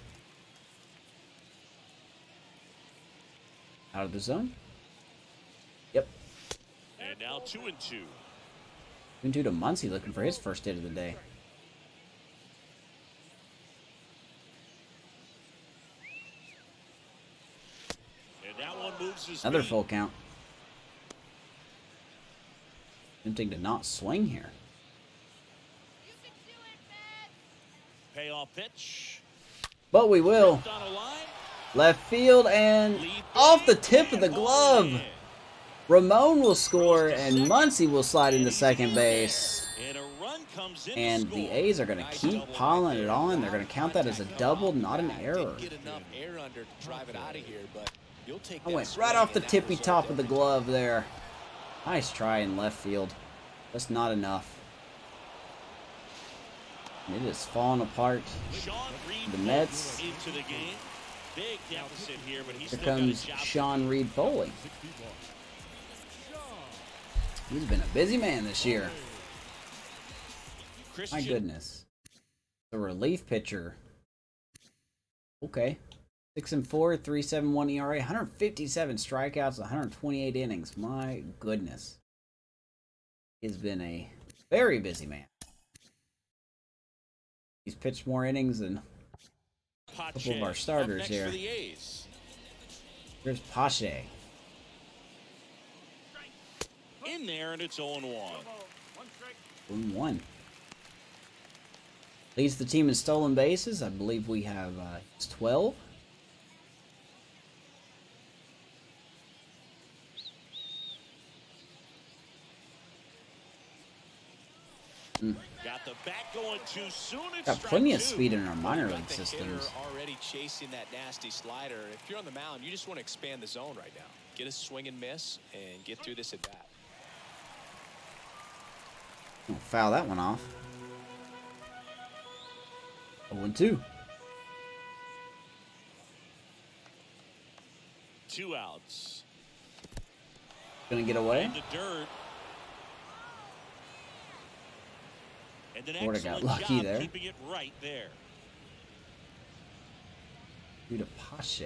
Out of the zone? Yep. And now 2-2. 2-2 to Muncy looking for his first hit of the day. And that one moves his Another feet. full count. Tempting to not swing here. Payoff pitch. But we will. Ripped on a line. Left field and off the tip of the glove. Ramon will score and Muncy will slide into second base. And a run comes in. And the A's are going to keep piling it on. They're going to count that as a double, not an error. Get enough air under to drive it out of here, but you'll take I that went swing, right off the and that tippy result top of the there. glove there. Nice try in left field. That's not enough. And it is falling apart. Sean Reed The Mets. into the game. Big deficit here, but he's Here still got a comes job. Sean Reed Foley. He's been a busy man this year. My Christian goodness. The relief pitcher. Okay. 6-4, 3.71 ERA, 157 strikeouts, 128 innings. My goodness. He's been a very busy man. He's pitched more innings than a couple of our starters here. Here's Pache. In there, and it's 0-1. 1-1. Leads the team in stolen bases. I believe we have 12. Got the bat going too soon. It's Got strike plenty of 2. speed in our minor Got league the systems. hitter already chasing that nasty slider. If you're on the mound, you just want to expand the zone right now. Get a swing and miss and get through this at bat. Don't foul that one off. 0-2. 2 outs. Gonna get away. In the dirt. And an Florida got excellent lucky job there. keeping it right there. Due to Pache.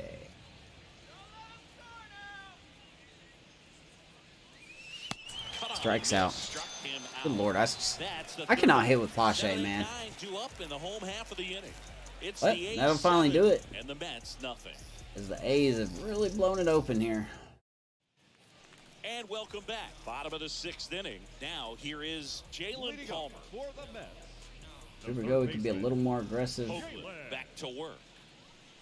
Cut off Strikes the out. Struck him Good Lord, That's I cannot hit with Pache, man. 7-9 up in the home half of the inning. It's What? the That'll finally do it. And the Mets, nothing. As the A's have really blown it open here. And welcome back. Bottom of the 6th inning. Now, here is Jalen Palmer. For the Mets, Here we go. We can be a little more aggressive. Hoglund back to work.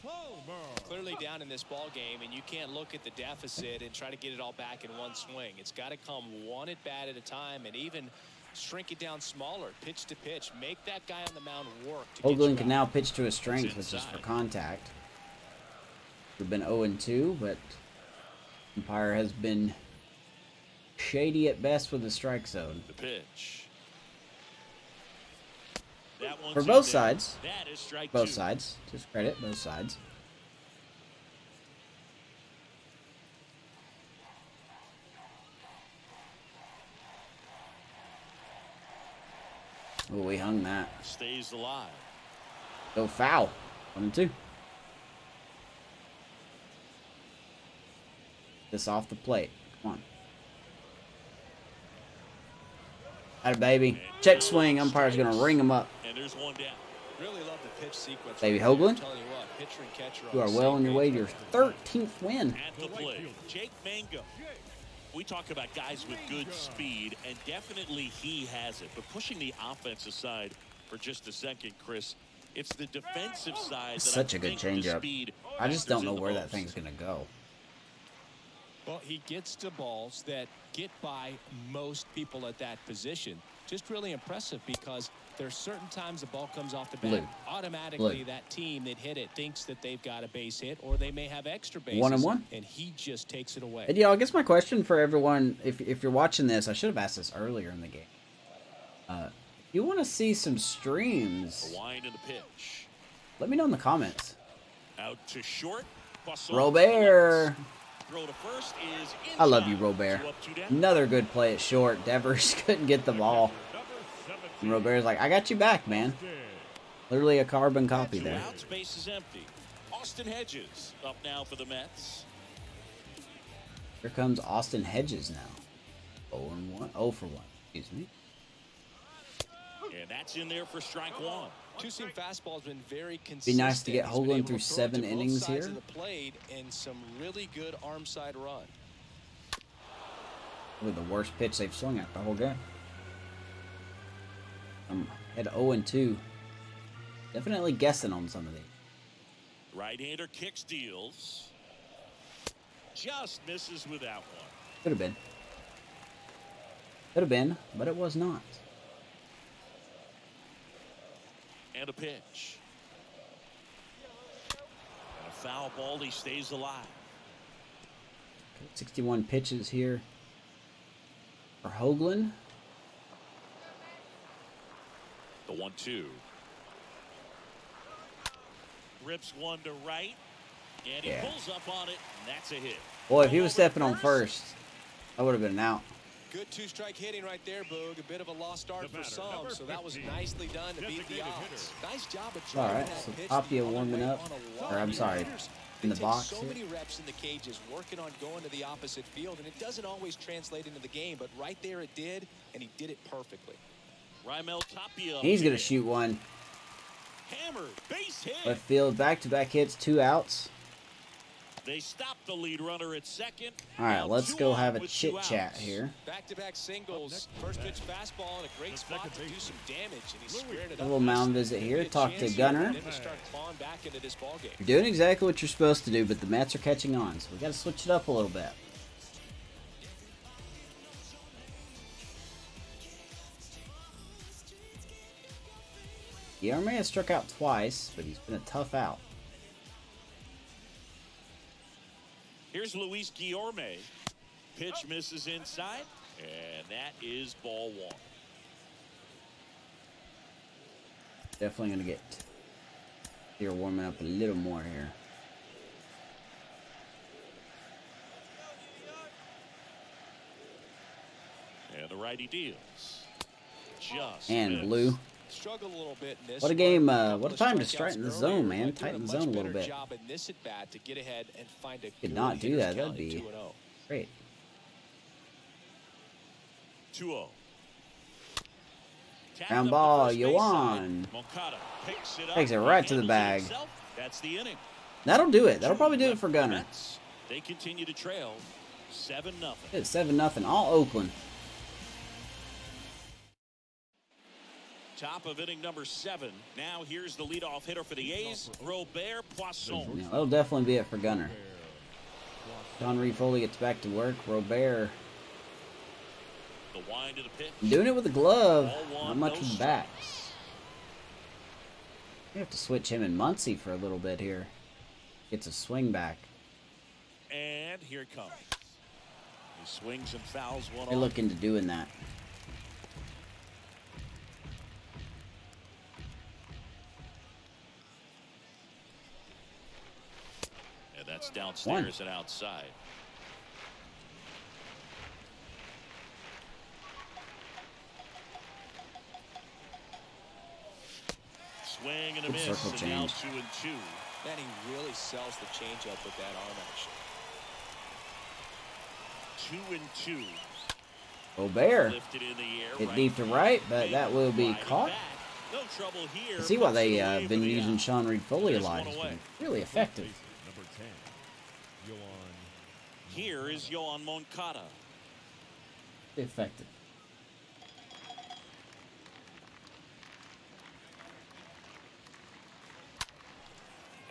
Palmer. Clearly down in this ball game, and you can't look at the deficit and try to get it all back in one swing. It's got to come one at bat at a time, and even shrink it down smaller, pitch to pitch. Make that guy on the mound work. Hoglund can now pitch to his strength, which is for contact. We've been 0-2, but umpire has been shady at best with the strike zone. The pitch. That one's For in both there. sides. That is strike Both 2. sides. Just credit both sides. Oh, we hung that. Stays alive. Go foul. 1-2. This off the plate. Come on. Atta baby. Check swing. Umpire's going to ring him up. And there's one down. Really love the pitch sequence. Baby right there. Hoglund. I'm telling you what, pitcher and catcher You on are the well same on your way to page your right there. 13th win. At the plate, Jake Mango. We talk about guys with good speed, and definitely he has it. But pushing the offense aside for just a second, Chris, it's the defensive side. Such a good changeup. I just don't know where that thing's going to go. Well, he gets to balls that get by most people at that position. Just really impressive because there's certain times the ball comes off the bat. Blue. Automatically, Blue. that team that hit it thinks that they've got a base hit, or they may have extra bases. 1-1. And he just takes it away. And, I guess my question for everyone, if you're watching this, I should have asked this earlier in the game. If you want to see some streams, A wind in the pitch. let me know in the comments. Out to short. Robert. Throw to first is in I love you, time. Robert. 2 up, 2 down. Another good play at short. Devers couldn't get the ball. And Robert's like, I got you back, man. Literally a carbon copy 2 there. outs, base is empty. Austin Hedges up now for the Mets. Here comes Austin Hedges now. 0-1. 0 for 1. Excuse me. And that's in there for strike 1. Two-seam fastball has been very consistent. Be nice to get He's been Hoglund able through to throw it 7 to both innings sides here. of the plate and some really good arm side run. Probably the worst pitch they've swung at the whole game. Had 0-2. Definitely guessing on some of these. Right-hander kicks, deals. Just misses with that one. Could have been. Could have been, but it was not. And a pitch. And a foul ball. He stays alive. 61 pitches here for Hoglund. The 1-2. Rips one to right. And he pulls up on it. And that's a hit. Boy, if he was stepping on first, that would have been an out. Good two-strike hitting right there, Boog. A bit of a lost start for some, so that was nicely done to beat the odds. Nice job of All trying right, that so pitch Tapia the other warming way up, on a lot or I'm of sorry, hitters. in the They take box so here. many reps in the cages, working on going to the opposite field, and it doesn't always translate into the game, but right there it did, and he did it perfectly. Raimel Tapia. He's going to shoot one. Hammered. Base hit. Left field, back-to-back hits, 2 outs. They stop the lead runner at second. All right, Now let's 2 go on have a with 2 chit-chat outs. here. Back-to-back singles, first pitch fastball, and a great spot to do some damage, and he squared it A up. little mound nicely. visit here. Maybe a Talk to chance here Gunnar. for them to start clawing back into this ballgame. You're doing exactly what you're supposed to do, but the Mets are catching on, so we got to switch it up a little bit. Guillermo has struck out twice, but he's been a tough out. Here's Luis Guillorme. Pitch misses inside, and that is ball 1. Definitely going to get here warming up a little more here. And the righty deals. Just And missed. blue. Struggled a little bit in this What a one. game, Couple what a of time to strikeouts strike in the earlier, zone, man. but doing Tighten the much zone a little better bit. job in this at bat to get ahead and find a Did good not do hitter's that. That'd count at be 2-0. great. 2-0. Ground ball, Yoan. Takes it right to the bag. That's the inning. That'll do it. That'll probably do it for Gunnar. They continue to trail 7-0. It's 7-0, all Oakland. Top of inning number 7. Now here's the leadoff hitter for the A's, Robert Poisson. Yeah, that'll definitely be it for Gunnar. John Reed Foley gets back to work. Robert The wind of the pitch. doing it with a glove. Ball Not one, much no with the bat. strikes. We have to switch him and Muncy for a little bit here. Gets a swing back. And here it comes. He swings and fouls one They off. look into doing that. And that's downstairs and outside. Swing and a Good miss, circle and now change. 2-2. Man, he really sells the changeup with that arm action. 2-2. Robert Lifted in the air. hit right deep to field. right, but Big that will be wide caught. back. No trouble here. I see why Puts it they away been for the using out. Sean Reed Foley a This lot. one He's away. been really effective. Number 10, Yoan. Here is Yoan Moncada. Effective.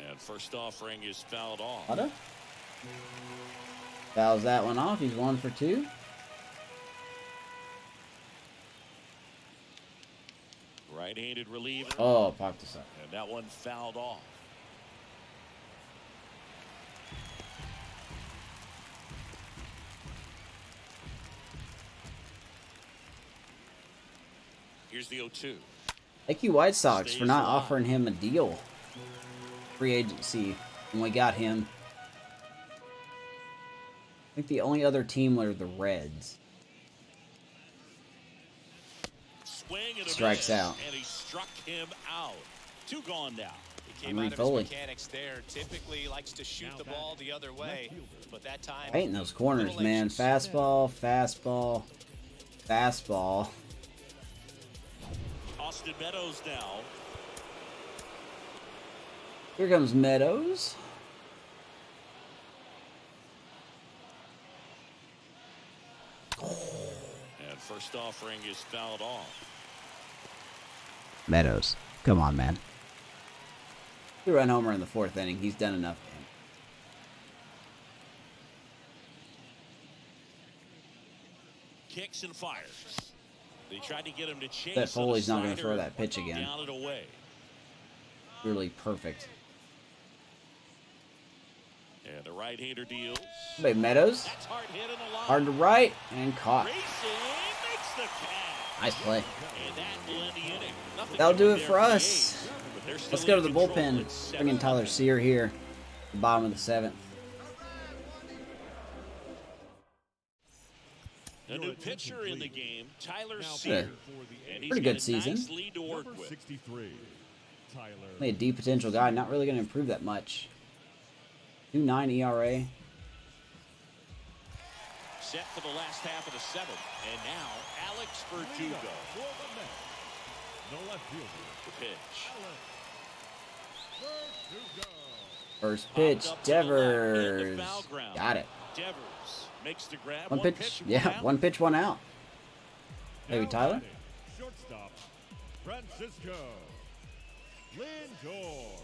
And first offering is fouled off. Moncada fouls that one off. He's 1 for 2. Right-handed reliever. Oh, popped this up. And that one fouled off. Here's the 0-2. Thank you, White Sox, for Stays not alive. offering him a deal. Free agency when we got him. I think the only other team were the Reds. Swing and a Strikes miss, out. and he struck him out. 2 gone now. He came Henry out of Foley. his mechanics there. Typically likes to shoot the ball the other way, but that time Painting those corners, little man. anxious. Fastball, fastball, fastball. Austin Meadows now. Here comes Meadows. And first offering is fouled off. Meadows. Come on, man. 2-run homer in the 4th inning. He's done enough. Kicks and fires. They tried to get him to chase. Bet Foley's not going gonna throw that pitch again. Down and away. Really perfect. And the right-hander deals. Hey, Meadows. That's hard hit in the line. Hard to right and caught. Racing makes the catch. Nice play. And that will end the inning. Nothing That'll do doing it there for the us. A's, but they're still Let's go to in the control. bullpen. It's Bring in 7-0. Tyler Sear here. The bottom of the 7th. A new pitcher in the game, Tyler Now Sear. And he's Pretty got good a season. Nice lead to work Number with. 63, Tyler. Only a D potential guy. Not really going to improve that much. 2.9 ERA. Set for the last half of the 7th. And now, Alex Verdugo. For the Mets, the left fielder, The pitch. Verdugo. First pitch. Popped up to the left in Devers. the foul ground. Got it. Devers makes the grab. One pitch. Yeah, out. one pitch, one out. Maybe Now Tyler? batting, shortstop, Francisco Lindor.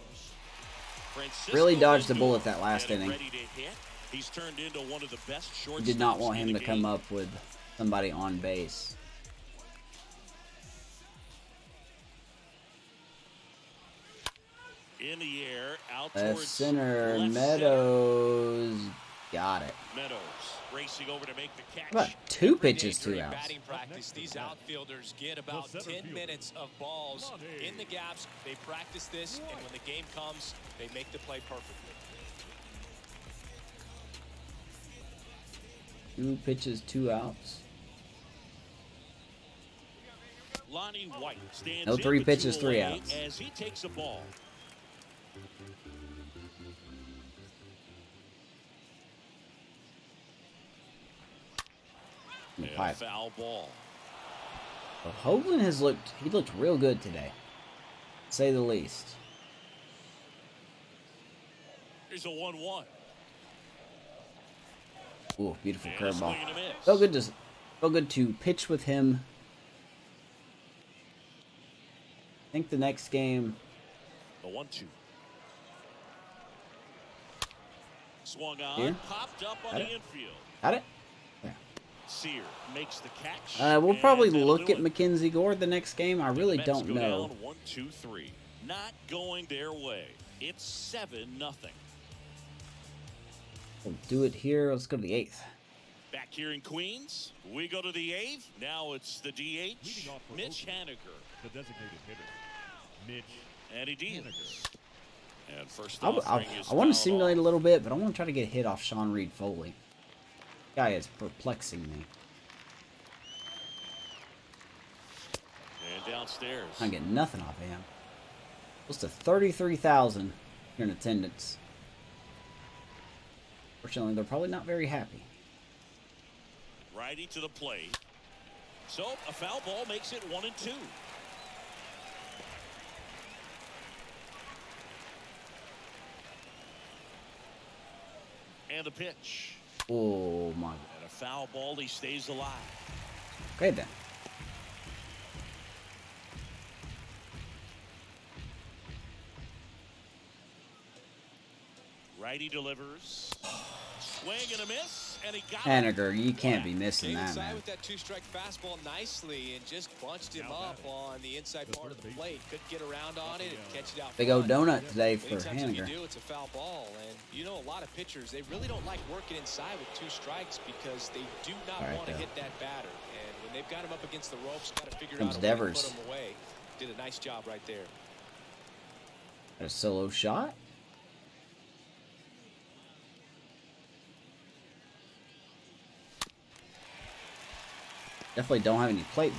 Francisco Really dodged a Lindor bullet that last getting inning. ready to hit. He's turned into one of the best shortstops. Did not want in him the to come game. up with somebody on base. In the air, out Left towards center. left Meadows. Got it. center. Meadows racing over to make the catch. How about 2 Every day pitches, 2 during outs? batting practice, these outfielders get about 10 minutes of balls in the gaps. They practice this, and when the game comes, they make the play perfectly. 2 pitches, 2 outs. Lonnie White stands No in 3 with pitches, 2 3 away outs. as he takes a ball. In the And a pipe. foul ball. Well, Hoglund has looked real good today, to say the least. Here's a 1-1. Ooh, beautiful And a swing curveball. and a miss. Felt good to pitch with him. I think the next game. The 1-2. Swung on, Here. popped up on Got the it. infield. Got it? Sear makes the catch. We'll probably and that'll look do at it. Mackenzie Gore the next game. I And really the Mets don't go know. Down 1-2-3. Not going their way. It's 7-0. We'll do it here. Let's go to the 8th. Back here in Queens, we go to the 8th. Now it's the DH, Leading off for Mitch Oakland, Haniger. the designated hitter, Mitch And he deals. Haniger. And first I offering is want to fouled simulate a off. little bit, but I want to try to get a hit off Sean Reed Foley. Guy is perplexing me. And downstairs. I get nothing off of him. Close to 33,000 here in attendance. Fortunately, they're probably not very happy. Righty to the plate. So a foul ball makes it 1-2. And a pitch. Oh my. And a foul ball. He stays alive. Okay then. Righty delivers. Swing and a miss, and he got it. Haniger, you can't be missing Came that, inside man. with that two-strike fastball nicely and just bunched him Now up on the inside the part of the third plate. Couldn't get around on it and catch it out Big old front. donut today for Many times if you Haniger. do, it's a foul ball. And you know, a lot of pitchers, they really don't like working inside with two strikes because they do not All right, want to though. hit that batter. And when they've got him up against the ropes, got to figure Comes out a way to Devers. put him away. Did a nice job right there. Got a solo shot. Definitely don't have any plate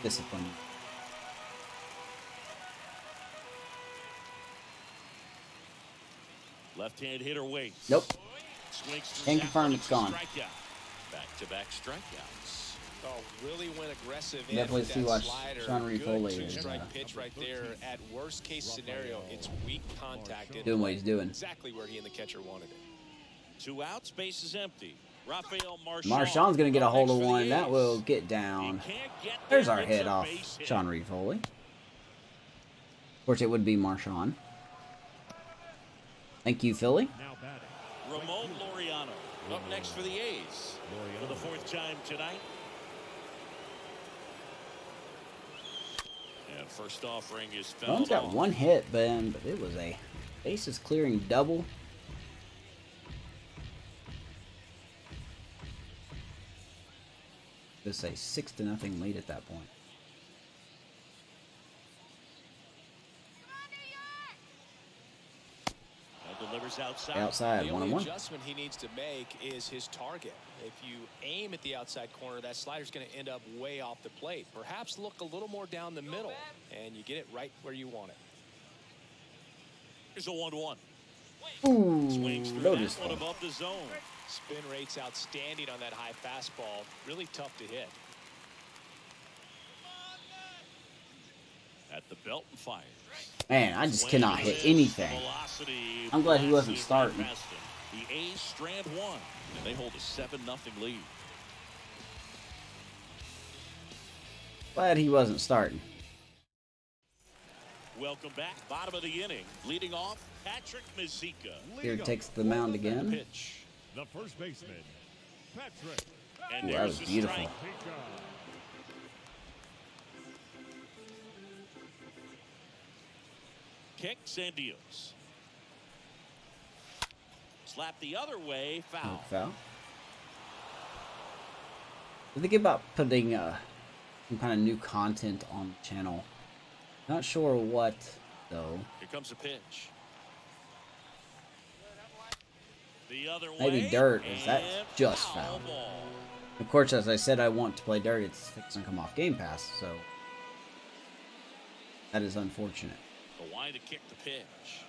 discipline. Left-hand hitter waits. Nope. Swings through Can't that confirm one. it's gone. Strikeout. Back-to-back strikeouts. Oh, really went aggressive in Definitely with see that why slider. Sean Reed Good Foley is, two-strike pitch right there. At worst case scenario, it's weak contact. Doing what he's doing. Exactly where he and the catcher wanted it. 2 outs, base is empty. Rafael Marchand. Marchand's going to get a up hold next of for the one. That A's. will get He down. can't get There's there, our gets hit a off base hit. Sean Reed Foley. Of course, it would be Marchand. Thank you, Philly. Now batting, Ramon Laureano up next for the A's for the 4th time tonight. And first offering is fouled Owen's got off. one hit, but it was a bases clearing double. Just a 6-0 lead at that point. And delivers outside. Outside, The 1-1. only adjustment he needs to make is his target. If you aim at the outside corner, that slider's going to end up way off the plate. Perhaps look a little more down the middle, and you get it right where you want it. Here's a 1-1. Ooh, Swings through notice that one that. above the zone. Spin rate's outstanding on that high fastball. Really tough to hit. At the belt and fires. Man, I just Swing cannot and hit miss. anything. Velocity I'm glad he wasn't blasts it starting. right past him. The A's strand 1, and they hold a 7-0 lead. Glad he wasn't starting. Welcome back. Bottom of the inning. Leading off, Patrick Mazika. Here leading takes up the for mound the again. Pitch. the first baseman, Patrick And Ooh, that there's was the beautiful. strike. Mazika. Kicks and deals. Slap the other way. No Foul. foul. I'm thinking about putting some kind of new content on the channel. Not sure what, though. Here comes a pitch. The other Maybe way. dirt, is that and just foul foul? ball. Of course, as I said, I want to play dirt. It's fixing to come off Game Pass, so that is unfortunate. The wide to kick the pitch.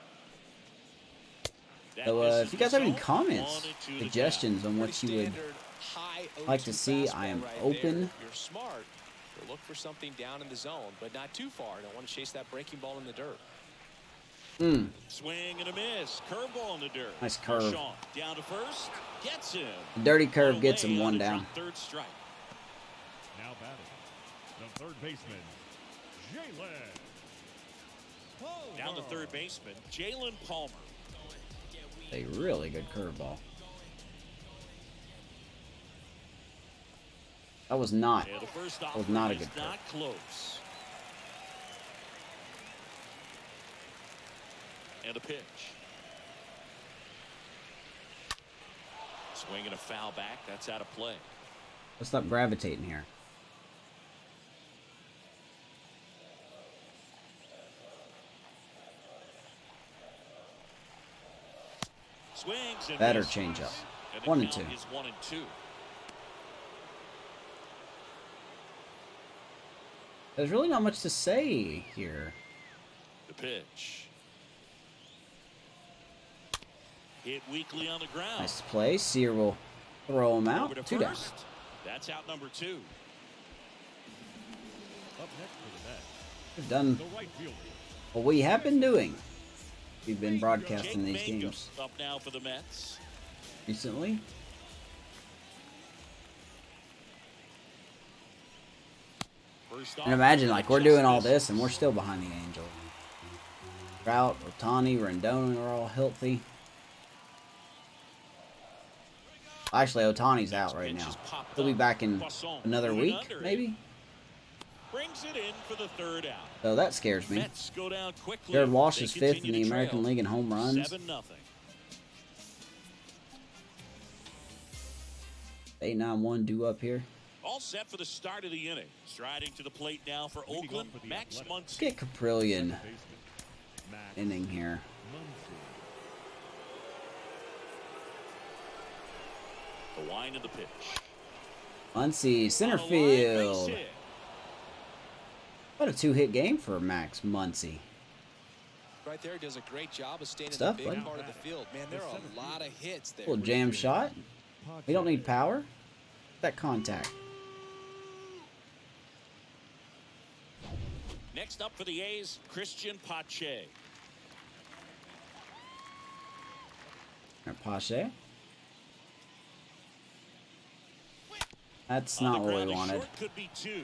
That So, misses if you guys have any the zone. comments, 1-2 the suggestions on what Pretty you would standard high like to 0-2 see, I am fastball right open. there. You're smart. He'll look for something down in the zone, but not too far. Don't want to chase that breaking ball in the dirt. Swing and a miss. Curveball in the dirt. Nice curve. Sean down to first. Gets him. The dirty curve gets him one On the down. Third strike. Now batting, the third baseman, Jalen. Down the third baseman, Jalen Palmer. A really good curveball. That was not. Yeah, the first That was not a is good curve. not close. And a pitch. Swing and a foul back. That's out of play. Let's stop gravitating here. Swings and Better misses. changeup. And the 1 and count 2. is 1 and 2. There's really not much to say here. The pitch. Hit weakly on the ground. Nice play. Sear will throw him out. Over to 2 down. first. That's out number 2. Up next for the Mets, We've done the right fielder, what we have been doing. We've been broadcasting Jake these Mangum games up now for the Mets. recently. First And off, imagine, like, we're doing all just this and we're still behind the Angels. Trout, Otani, Rendon are all healthy. Actually, Otani's out right now. He'll be back in another week, maybe? Brings it in for the third out. So that scares me. Mets go down quickly. Jared Walsh They is 5th in continue the to American trail League in home runs. 7-0. 8-9-1 due up here. All set for the start of the inning. Striding to the plate now for Leading Oakland, off for the Max Athletics. Let's Muncy. get Caprillion baseman, Max inning here. Muncy. The wind of the pitch. Muncy, center On the line, base field. hit. What a 2-hit game for Max Muncy. Right there, does a great job of staying Stuff, in the big bud. part of the field. Man, there are a lot of hits there. Little jam shot. We don't need power. That contact. Next up for the A's, Christian Pache. Pache. That's On not the what ground, we the wanted. short could be 2.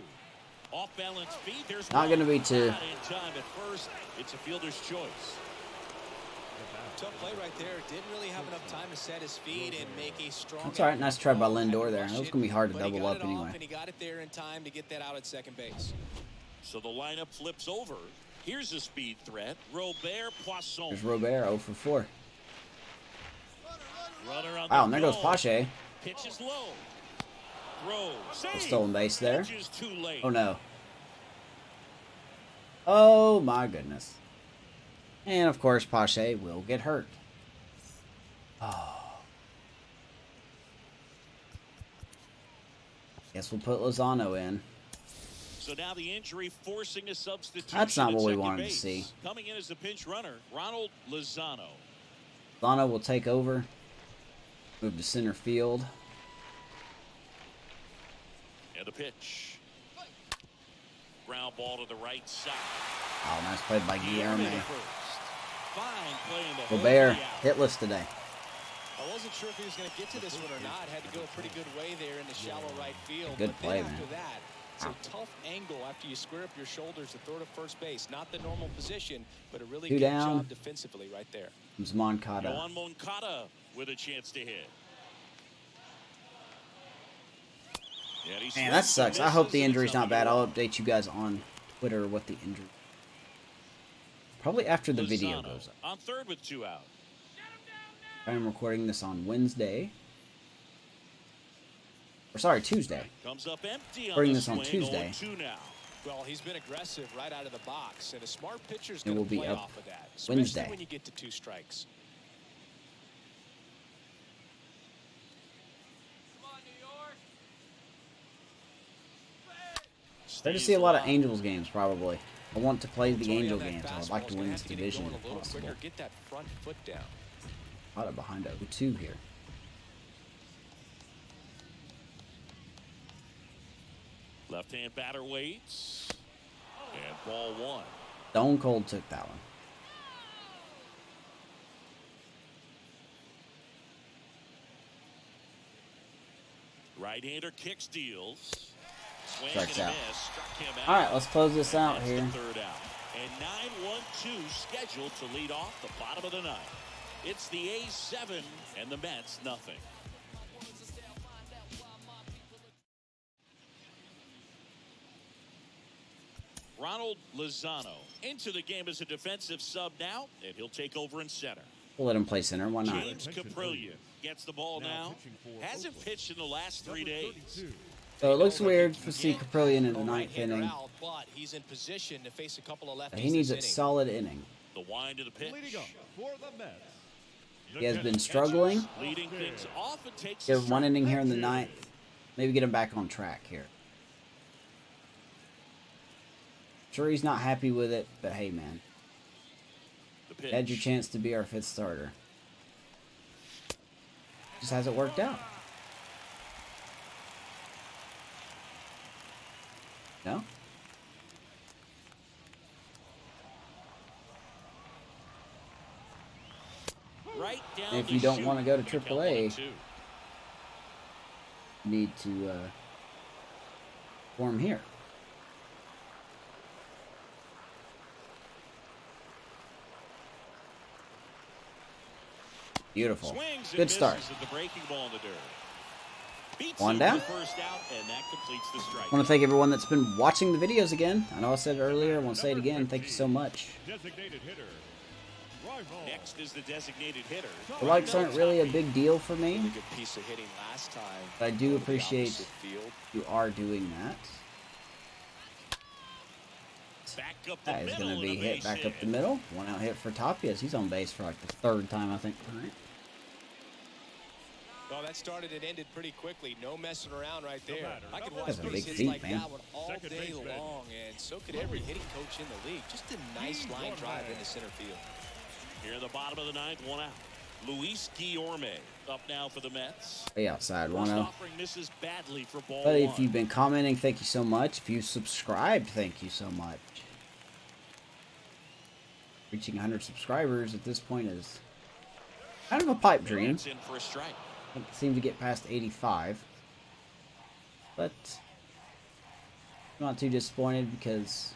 Off balance feet. There's Not one. gonna be 2. Not in time at first. It's a fielder's choice. Tough play right there. Didn't really have enough time to set his feet and make a strong. That's all right. Nice try by Had to Lindor there. rush That was it, gonna be hard to but he double got up it off, anyway. and he got it there in time to get that out at second base. So the lineup flips over. Here's a speed threat. Robert Poisson. There's Robert 0 for 4. Runner on Wow, the and there goes go. Pache. Pitch is low. Throw. Save. Stolen base there. Pitch is too late. Oh no. Oh my goodness. And of course Pache will get hurt. Oh. Guess we'll put Lozano in. So now the injury forcing a substitution. That's not at what we second wanted to base. see. Coming in as the pinch runner, Ronald Lozano. Lozano will take over. Move to center field. And the pitch. Ground ball to the right side. Oh, nice play by Guillermo Guillermo. to first. Fine play in the hold Robert, the out. hitless today. I wasn't sure if he was going to get to this one or not. Had to go a pretty good way there in the shallow right field. Good but play, then man. after that, it's a tough angle after you square up your shoulders to throw to first base. Not the normal position, but a really 2 good down. job defensively right there. Comes Moncada. Yohan Moncada with a chance to hit. And he Man, swings that and sucks. I hope misses, the and it's injury's not on bad. the I'll ground. update you guys on Twitter what the injury. Probably after the video Lozano goes up. on third with 2 out. I am recording this on Wednesday. Or sorry, Tuesday. Comes up empty on Recording the this on swing, Tuesday. 0-2 now. Well, he's been aggressive right out of the box, and a smart pitcher's It going will to be play up off of that, especially Wednesday. when you get to 2 strikes. Better to Stays see a lot of alive. Angels games, probably. I want to play the Tony, Angel on that games. I would fastball like is to gonna win have this to get it division going if a little possible. quicker. Get that front foot down. A lot of behind 0-2 here. Left-hand batter waits. And ball one. Stone Cold took that one. Right-hander kicks, deals. Swing Strikes and a out. miss. Struck him out. All right, let's close this And out that's here. the third out. And 9-1-2 scheduled to lead off the bottom of the ninth. It's the A's 7 and the Mets nothing. Ronald Lozano into the game as a defensive sub now, and he'll take over in center. We'll let him play center. Why not? James Caprillion gets the ball now. Hasn't pitched in the last 3 days. So it looks weird to see Caprillion in the ninth inning. Out, but he's in position to face a couple of lefties. He needs a this inning. solid inning. The wind to the pitch. Leading up for the Mets. He has been struggling. Leading things off and takes Give a one strike. inning here in the ninth. Maybe get him back on track here. Sure, he's not happy with it, but hey, man. The pitch. Had your chance to be our fifth starter. Just hasn't worked out. No? Right down If the you don't chute. want to go to Gonna count AAA, 1-2. need to form here. Beautiful. Swings and Good start. misses at the breaking ball in the dirt. Beats One him down. for the first out, and that completes the strike. I want to thank everyone that's been watching the videos again. I know I said it earlier. I want to say it again. Thank you so much. Designated hitter. Rival. Next is the designated hitter. The likes aren't really a big deal for me, Really good piece of hitting last time. but I do over the appreciate opposite field. you are doing that. Back up the That is middle going to be and a hit base back up hit. the middle. One out hit for Tapias. He's on base for like the third time, I think, tonight. Well, that started and ended pretty quickly. No messing around right there. batter, I could number watch That's a base big hits feat, like man. that one all Second day baseman. long, and so could every hitting coach in the league. Just a nice line drive into center field. Here in the bottom of the ninth, one out. Luis Guillorme up now for the Mets. Way outside, First 1-0. offering misses badly for ball But one. if you've been commenting, thank you so much. If you subscribed, thank you so much. Reaching 100 subscribers at this point is kind of a pipe dream. It's in for a strike. Can't seem to get past 85. But I'm not too disappointed because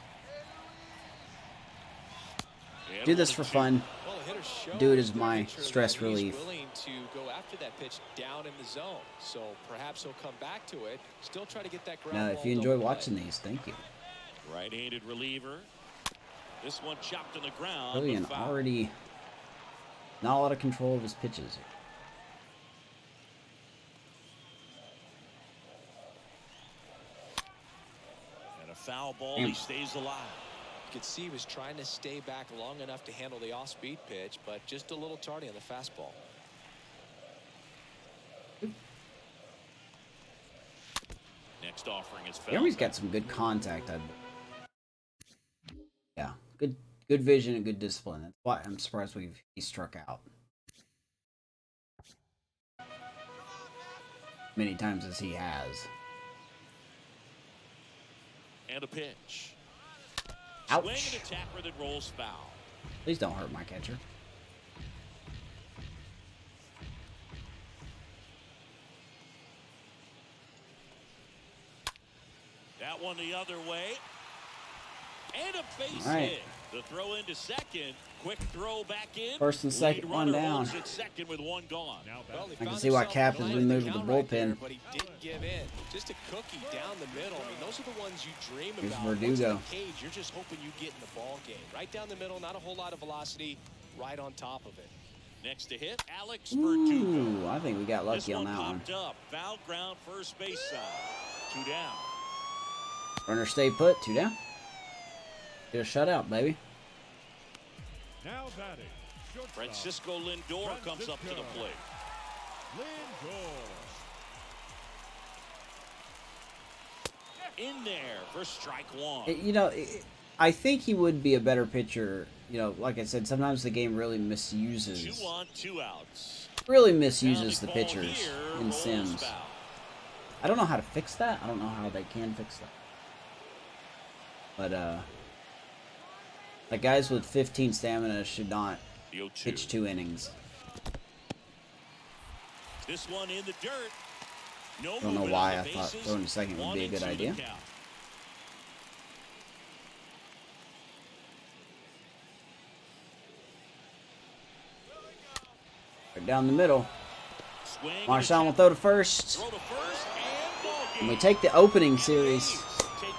And do this 1-2. for fun. Well, the hitter showed Do it as the my pitcher stress that relief. He's willing to go after that pitch down in the zone. So perhaps he'll come back to it. Still try to get that ground Now, ball if you enjoy double play. watching these, thank you. Right-handed reliever. This one chopped on the ground. Brilliant. but foul. Already not a lot of control of his pitches. And a foul ball. Damn. He stays alive. You could see he was trying to stay back long enough to handle the off-speed pitch, but just a little tardy on the fastball. Next offering is foul. Jeremy's got some good contact. Yeah, good vision and good discipline. That's why I'm surprised he struck out many times as he has. And a pitch. Ouch. Swing and attacker that rolls foul. Please don't hurt my catcher. That one the other way. And a base All right. hit. The throw into second. Quick throw back in. First and second, Lead one runner down. holds at second with one gone. Now Well, back. he I can found see why himself Cap in has the been line of moving the count right there, bullpen. but he didn't give in. Just a cookie down the middle. I mean, those are the ones you dream Here's about. Once in Verdugo. the cage, you're just hoping you get in the ball game. Right down the middle, not a whole lot of velocity, right on top of it. Next to hit, Alex Verdugo. Ooh, I think we got This lucky on one that one. popped up. Foul ground, first base side. 2 down. Runner stay put, 2 down. Get a shutout, baby. Now batting. Shortstop. Francisco Lindor comes up to the Francisco. plate. Lindor. In there for strike one. I think he would be a better pitcher. Like I said, sometimes the game really 2 misuses on, 2 outs. the Ball pitchers here, in rolls Sims. foul. I don't know how to fix that. I don't know how they can fix that. But like guys with 15 stamina should not The 0-2. pitch 2 innings. This one in the dirt. No I don't know movement why on I the thought bases. throwing a second would be a good 1-2 the idea. count. Right down the middle. Swing and a Marshawn will check. throw to first. Throw to first and ball And we game. take the opening series. Take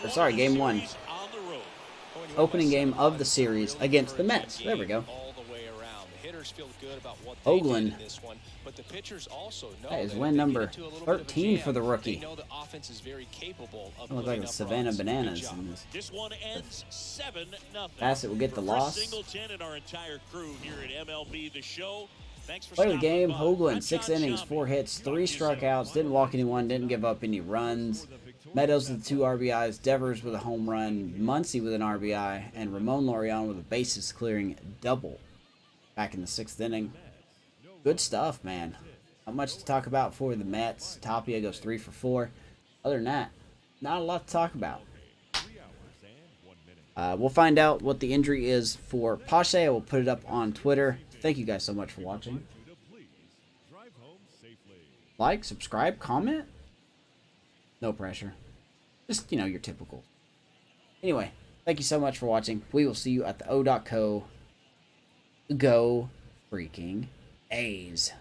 Or sorry, game one. series on the road. Opening game of the series against the Mets. There we go. All the way around. The hitters feel good about what Hoglund. they did in this one, but the pitchers also know That is that if win they number get into a little bit of a 13 for jam, the rookie. They know the offense is very capable of Look like putting the up Savannah runs. Good Bananas job. in this. This one ends 7-0. Bassett will get the For loss. Chris Singleton and our entire crew here at MLB The Show. Thanks for Play of the stopping game, by. I'm Hoglund, 6 John innings, Shambi. 4 hits, 3 Talk to you soon. strikeouts, didn't walk anyone, didn't give up any runs. Meadows with 2 RBIs, Devers with a home run, Muncy with an RBI, and Ramon Laureano with a bases clearing double back in the 6th inning. Good stuff, man. Not much to talk about for the Mets. Tapia goes 3 for 4. Other than that, not a lot to talk about. We'll find out what the injury is for Pache. I will put it up on Twitter. Thank you guys so much for watching. Like, subscribe, comment. No pressure. Just, you know, your typical. Anyway, thank you so much for watching. We will see you at the O.co. Go freaking A's.